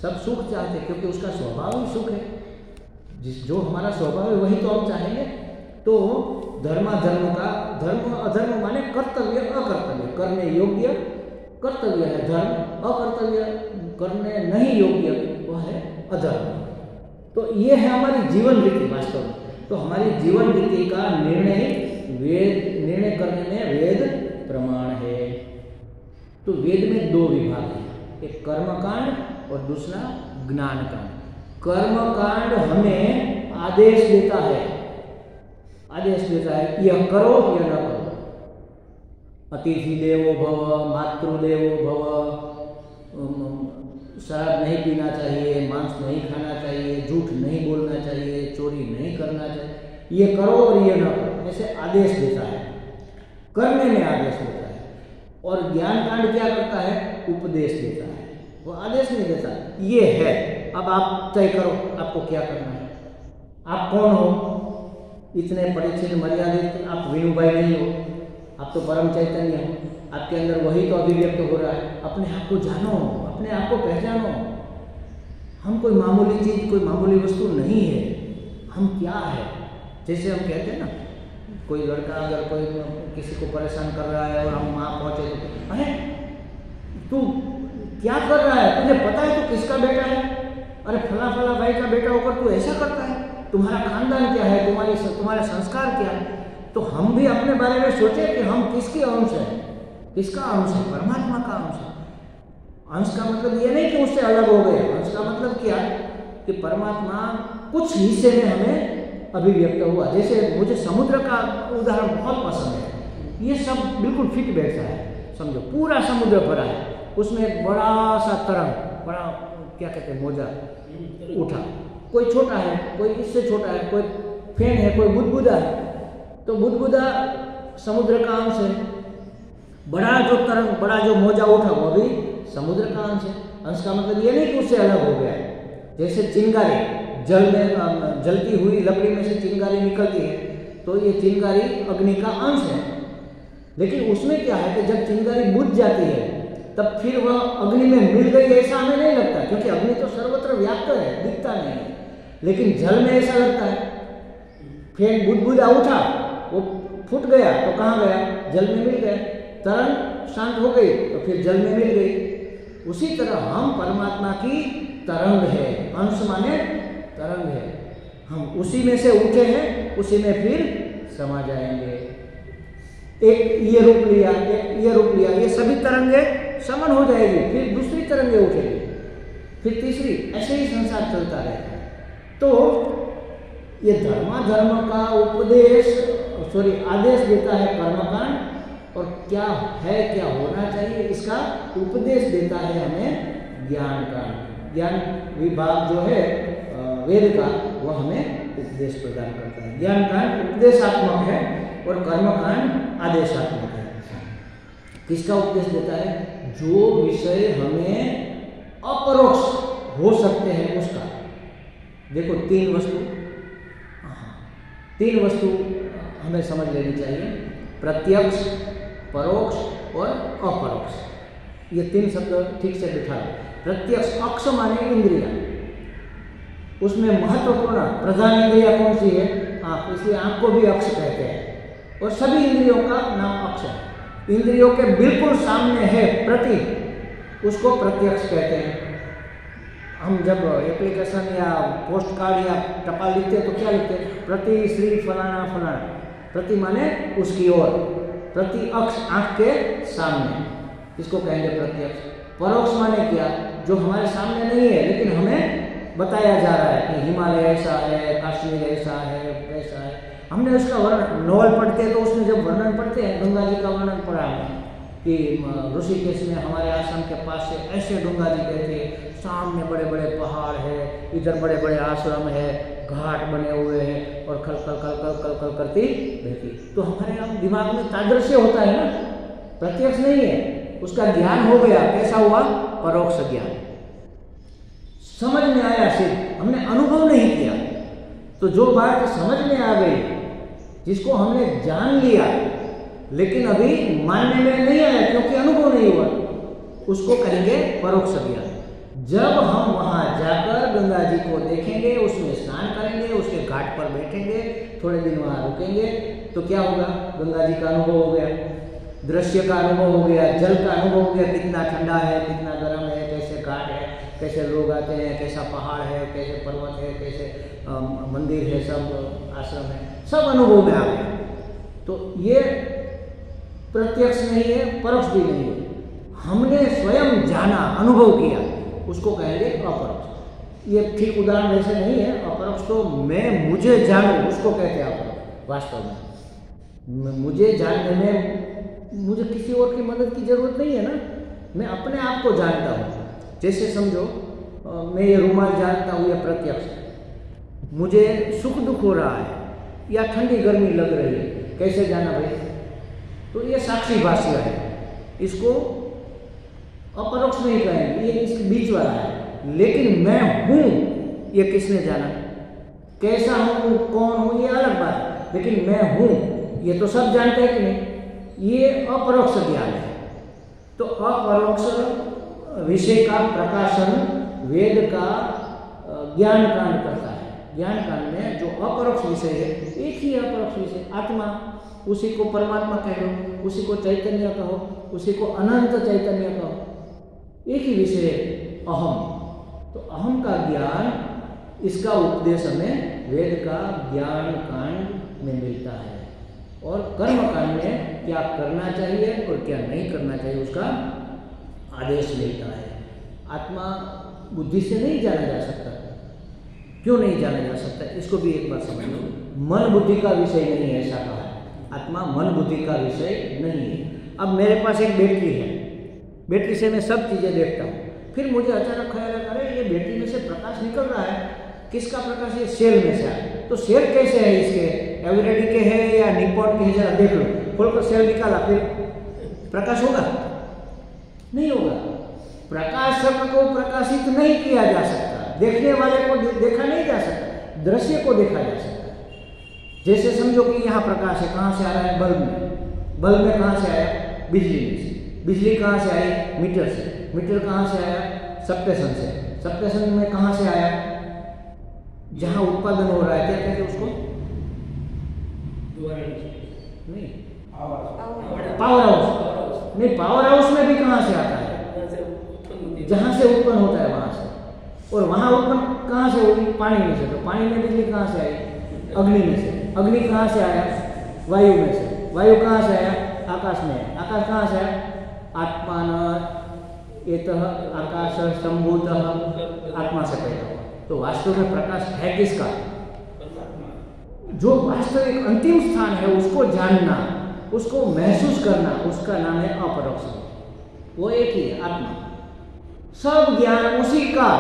सब सुख चाहते, क्योंकि उसका स्वभाव ही सुख है। जो हमारा स्वभाव है वही तो हम चाहेंगे। तो धर्माधर्म का, धर्म अधर्म माने कर्तव्य अकर्तव्य, करने योग्य कर्तव्य है धर्म, अकर्तव्य करने नहीं योग्य वह है अधर्म। तो ये है हमारी जीवन रीति वास्तव में। तो हमारी जीवन रीति का निर्णय करने में वेद प्रमाण है। तो वेद में 2 विभाग हैं, एक कर्मकांड और दूसरा ज्ञान कांड। कर्म कांड हमें आदेश देता है, यह करो या न करो। अतिथि देवो भव, मातृदेवो भव, शराब नहीं पीना चाहिए, मांस नहीं खाना चाहिए, झूठ नहीं बोलना चाहिए, चोरी नहीं करना चाहिए, ये करो और ये न करो, ऐसे आदेश देता है, करने में आदेश देता है। और ज्ञान कांड क्या करता है? उपदेश देता है, वो आदेश नहीं देता, ये है, अब आप तय करो आपको क्या करना है। आप कौन हो? इतने परिचित मर्यादित आप विनुभाई नहीं हो, आप तो परम चैतन्य हो, आपके अंदर वही तो अभिव्यक्त हो रहा है। अपने आप को जानो, अपने आप को पहचानो। हम कोई मामूली चीज, कोई मामूली वस्तु नहीं है, हम क्या है। जैसे हम कहते हैं ना, कोई लड़का अगर कोई किसी को परेशान कर रहा है और हम वहाँ पहुँचे तो अरे तू क्या कर रहा है, तुझे पता है तू किसका बेटा है? अरे फला फला भाई का बेटा होकर तू ऐसा करता है, तुम्हारा खानदान क्या है, तुम्हारे संस्कार क्या है। तो हम भी अपने बारे में सोचे कि हम किसके अंश है, किसका अंश है? परमात्मा का अंश है। अंश का मतलब ये नहीं कि उससे अलग हो गए, अंश का मतलब क्या कि परमात्मा कुछ हिस्से में हमें अभिव्यक्त हुआ। जैसे मुझे समुद्र का उदाहरण बहुत पसंद है, ये सब बिल्कुल फिट बैठता है। समझो पूरा समुद्र भरा है, उसमें एक बड़ा सा तरंग, बड़ा क्या कहते हैं मोजा उठा, कोई छोटा है, कोई इससे छोटा है, कोई फेन है, कोई बुदबुदा है। तो बुदबुदा समुद्र का अंश है, बड़ा जो तरंग, बड़ा जो मोजा उठा वो भी समुद्र का अंश है। अंश का मतलब ये नहीं कि उससे अलग हो गया है। जैसे चिंगारी, जल में जलती हुई लकड़ी में से चिंगारी निकलती है, तो ये चिंगारी अग्नि का अंश है। लेकिन उसमें क्या है कि जब चिंगारी बुझ जाती है तब फिर वह अग्नि में मिल गई ऐसा हमें नहीं लगता, क्योंकि अग्नि तो सर्वत्र व्याप्त है, दिखता नहीं है। लेकिन जल में ऐसा लगता है, फिर बुदबुदा उठा, वो फूट गया तो कहाँ गया? जल में मिल गया। तरंग शांत हो गई तो फिर जल में मिल गई। उसी तरह हम परमात्मा की तरंग है, अंश माने तरंग है। हम उसी में से उठे हैं, उसी में फिर समा जाएंगे। एक ये रूप लिया, एक ये रूप लिया, ये सभी तरंगे समन हो जाएगी, फिर दूसरी तरंगे उठेगी, फिर तीसरी, ऐसे ही संसार चलता रहता है। तो ये धर्म का उपदेश आदेश देता है कर्मकांड, और क्या है, क्या होना चाहिए, इसका उपदेश देता है हमें ज्ञान कांड। ज्ञान विभाग जो है वेद का, वो हमें उपदेश प्रदान करता है। ज्ञान कांड उपदेशात्मक है और कर्मकांड आदेशात्मक है। किसका उपदेश देता है? जो विषय हमें अपरोक्ष हो सकते हैं उसका। देखो तीन वस्तु हमें समझ लेनी चाहिए, प्रत्यक्ष, परोक्ष और अपरोक्ष। ये तीन शब्द ठीक से बिठा लो। प्रत्यक्ष, अक्ष माने इंद्रिया, उसमें महत्वपूर्ण प्रधान इंद्रिया कौन सी है? आँख, इसलिए आँख को भी अक्ष कहते हैं, और सभी इंद्रियों का नाम अक्ष है। इंद्रियों के बिल्कुल सामने है प्रति, उसको प्रत्यक्ष कहते हैं। हम जब एप्लीकेशन या पोस्ट कार्ड या टपाल लिखते हैं तो क्या लिखते हैं? प्रति श्री फलाना फलाना। प्रति माने उसकी ओर, प्रति अक्ष आँख के सामने, इसको कहेंगे प्रत्यक्ष। परोक्ष माने क्या? जो हमारे सामने नहीं है लेकिन हमें बताया जा रहा है कि हिमालय ऐसा है, कश्मीर ऐसा है, ऐसा है। हमने उसका वर्णन, नॉवल पढ़ते हैं तो उसमें जब वर्णन पढ़ते हैं, गंगा जी का वर्णन पढ़ा है कि ऋषिकेश में हमारे आश्रम के पास से ऐसे गंगा जी गए थे, सामने बड़े बड़े पहाड़ है, इधर बड़े बड़े आश्रम है, घाट बने हुए हैं और खल खल खल खल खल खल करती बहती। तो हमारे यहाँ दिमाग में तादृश्य होता है ना, प्रत्यक्ष नहीं है, उसका ज्ञान हो गया। कैसा हुआ? परोक्ष ज्ञान, समझ में आया, सिर्फ हमने अनुभव नहीं किया। तो जो बात समझ में आ गई, जिसको हमने जान लिया लेकिन अभी मानने में नहीं आया क्योंकि अनुभव नहीं हुआ, उसको कहेंगे परोक्ष ज्ञान। जब हम वहां जाकर गंगा जी को देखेंगे, उसमें स्नान करेंगे, उसके घाट पर बैठेंगे, थोड़े दिन वहां रुकेंगे, तो क्या होगा? गंगा जी का अनुभव हो गया, दृश्य का अनुभव हो गया, जल का अनुभव हो गया, कितना ठंडा है, कितना गर्म है, कैसे घाट है, कैसे लोग आते हैं, कैसा पहाड़ है, कैसे पर्वत है, कैसे मंदिर है, सब आश्रम है, सब अनुभव में आ गया। तो ये प्रत्यक्ष नहीं है, परोक्ष भी नहीं है, हमने स्वयं जाना, अनुभव किया। उसको कहेंगे अपरोक्ष। ये ठीक उदाहरण वैसे नहीं है। अपरोक्ष तो मैं मुझे जानूं उसको कहते हैं अपरोक्ष। वास्तव में मुझे जानने में मुझे किसी और की मदद की जरूरत नहीं है ना, मैं अपने आप को जानता हूँ। जैसे समझो मैं ये रुमाल जानता हूँ, ये प्रत्यक्ष। मुझे सुख दुख हो रहा है या ठंडी गर्मी लग रही है, कैसे जाना भाई? तो ये साक्षी भाष्य है, इसको अपरोक्ष नहीं कहेंगे, ये इसके बीच वाला है। लेकिन मैं हूं ये किसने जाना? कैसा हूं, कौन हूं, ये अलग बात है। लेकिन मैं हूं ये तो सब जानते हैं कि नहीं? ये अपरोक्ष ज्ञान है। तो अपरोक्ष विषय का प्रकाशन वेद का ज्ञान कांड करता है। ज्ञान कांड में जो अपरोक्ष विषय है, एक ही अपरोक्ष विषय आत्मा, उसी को परमात्मा कह लो, उसी को चैतन्य कहो, उसी को अनंत चैतन्य कहो, एक ही विषय है अहम। तो अहम का ज्ञान, इसका उपदेश हमें वेद का ज्ञान कांड में मिलता है। और कर्म कांड में क्या करना चाहिए और क्या नहीं करना चाहिए उसका आदेश मिलता है। आत्मा बुद्धि से नहीं जाना जा सकता। क्यों नहीं जाना जा सकता? इसको भी एक बार समझ लो। मन बुद्धि का विषय नहीं है, ऐसा कहा है। आत्मा मन बुद्धि का विषय नहीं है। अब मेरे पास एक बैटरी है, बैटरी से मैं सब चीज़ें देखता हूँ। फिर मुझे अचानक ख्याल आया, अरे ये बैटरी में से प्रकाश निकल रहा है। किसका प्रकाश? ये सेल में से आया। तो सेल कैसे है? इसके एवरेडी के है या निपॉन के है? जरा देख लो। खोलकर सेल निकाला, फिर प्रकाश होगा? नहीं होगा। प्रकाश को प्रकाशित नहीं किया जा सकता, देखने वाले को देखा नहीं जा सकता, दृश्य को देखा जा सकता है। जैसे समझो कि यहाँ प्रकाश है, कहाँ से आ रहा है? बल्ब में। बल्ब में कहाँ से आया? बिजली में से। बिजली कहाँ से आई? मीटर से। मीटर कहाँ से आया? सबस्टेशन से। सबस्टेशन में कहाँ से आया? जहाँ उत्पादन हो रहा है, क्या कहते हैं उसको? नहीं, पावर हाउस। नहीं, पावर हाउस में भी कहाँ से आता है? जहाँ से उत्पन्न होता है वहां से। और वहां उत्पन्न कहाँ से होगी? पानी में से। तो पानी में बिजली कहाँ से आई? अग्नि में से। अग्नि कहाँ से आया? वायु में से। वायु कहाँ से आया? आकाश में। आकाश कहाँ से आया? आत्मान एतः आकाश संभूत, आत्मा से पैदा हुआ। तो वास्तव में प्रकाश है किसका? जो वास्तविक अंतिम स्थान है उसको जानना, उसको महसूस करना, उसका नाम है अपरोक्ष। वो एक ही है, आत्मा। सब ज्ञान उसी का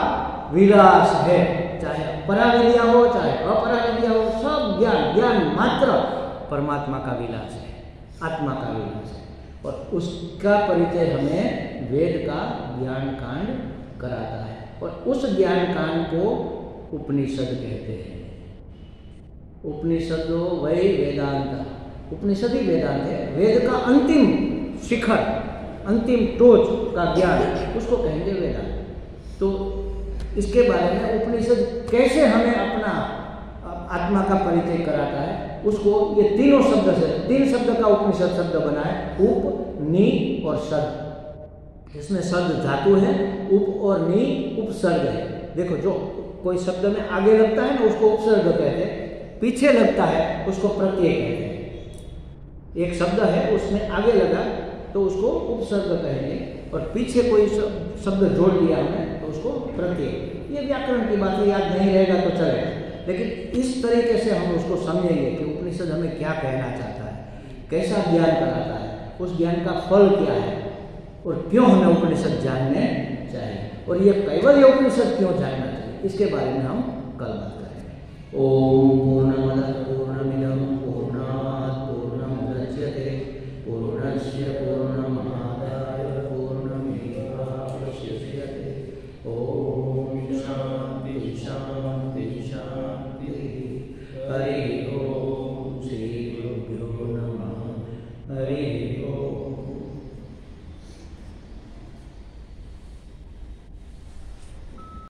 विलास है, चाहे पराविद्या हो चाहे अपराविद्या हो। सब ज्ञान मात्र परमात्मा का विलास है, आत्मा का विलास है। और उसका परिचय हमें वेद का ज्ञान कांड कराता है। और उस ज्ञान कांड को उपनिषद कहते हैं। उपनिषद वही वेदांत। उपनिषद ही वेदांत है। वेद का अंतिम शिखर, अंतिम टोच का ज्ञान, उसको कहेंगे वेदांत। तो इसके बारे में उपनिषद कैसे हमें अपना आत्मा का परिचय कराता है, उसको ये तीनों शब्द से, 3 शब्द का उपनिषद शब्द बना है, उप, नि और सद। इसमें सद धातु है, उप और नि उपसर्ग है। देखो, जो कोई शब्द में आगे लगता है ना उसको उपसर्ग कहते हैं, पीछे लगता है उसको प्रत्यय कहते हैं। एक शब्द है उसमें आगे लगा तो उसको उपसर्ग कहेंगे, और पीछे कोई शब्द जोड़ दिया हमने तो उसको प्रत्यय। ये व्याकरण की बात है, याद नहीं रहेगा तो चलेगा। लेकिन इस तरीके से हम उसको समझेंगे कि उपनिषद हमें क्या कहना चाहता है, कैसा ज्ञान कराता है, उस ज्ञान का फल क्या है, और क्यों हमें उपनिषद जानने चाहिए, और ये कैवल्य उपनिषद क्यों जानना चाहिए, इसके बारे में हम कल बात करेंगे। ओम पूर्णमदः पूर्णमिदं पूर्णात् पूर्णमुदच्यते पूर्णस्य पूर्णमादाय पूर्णमेवावशिष्यते। ओम शांति शांति शांति। हरि ओम। श्री गुरुभ्यो नमः। हरि ओम।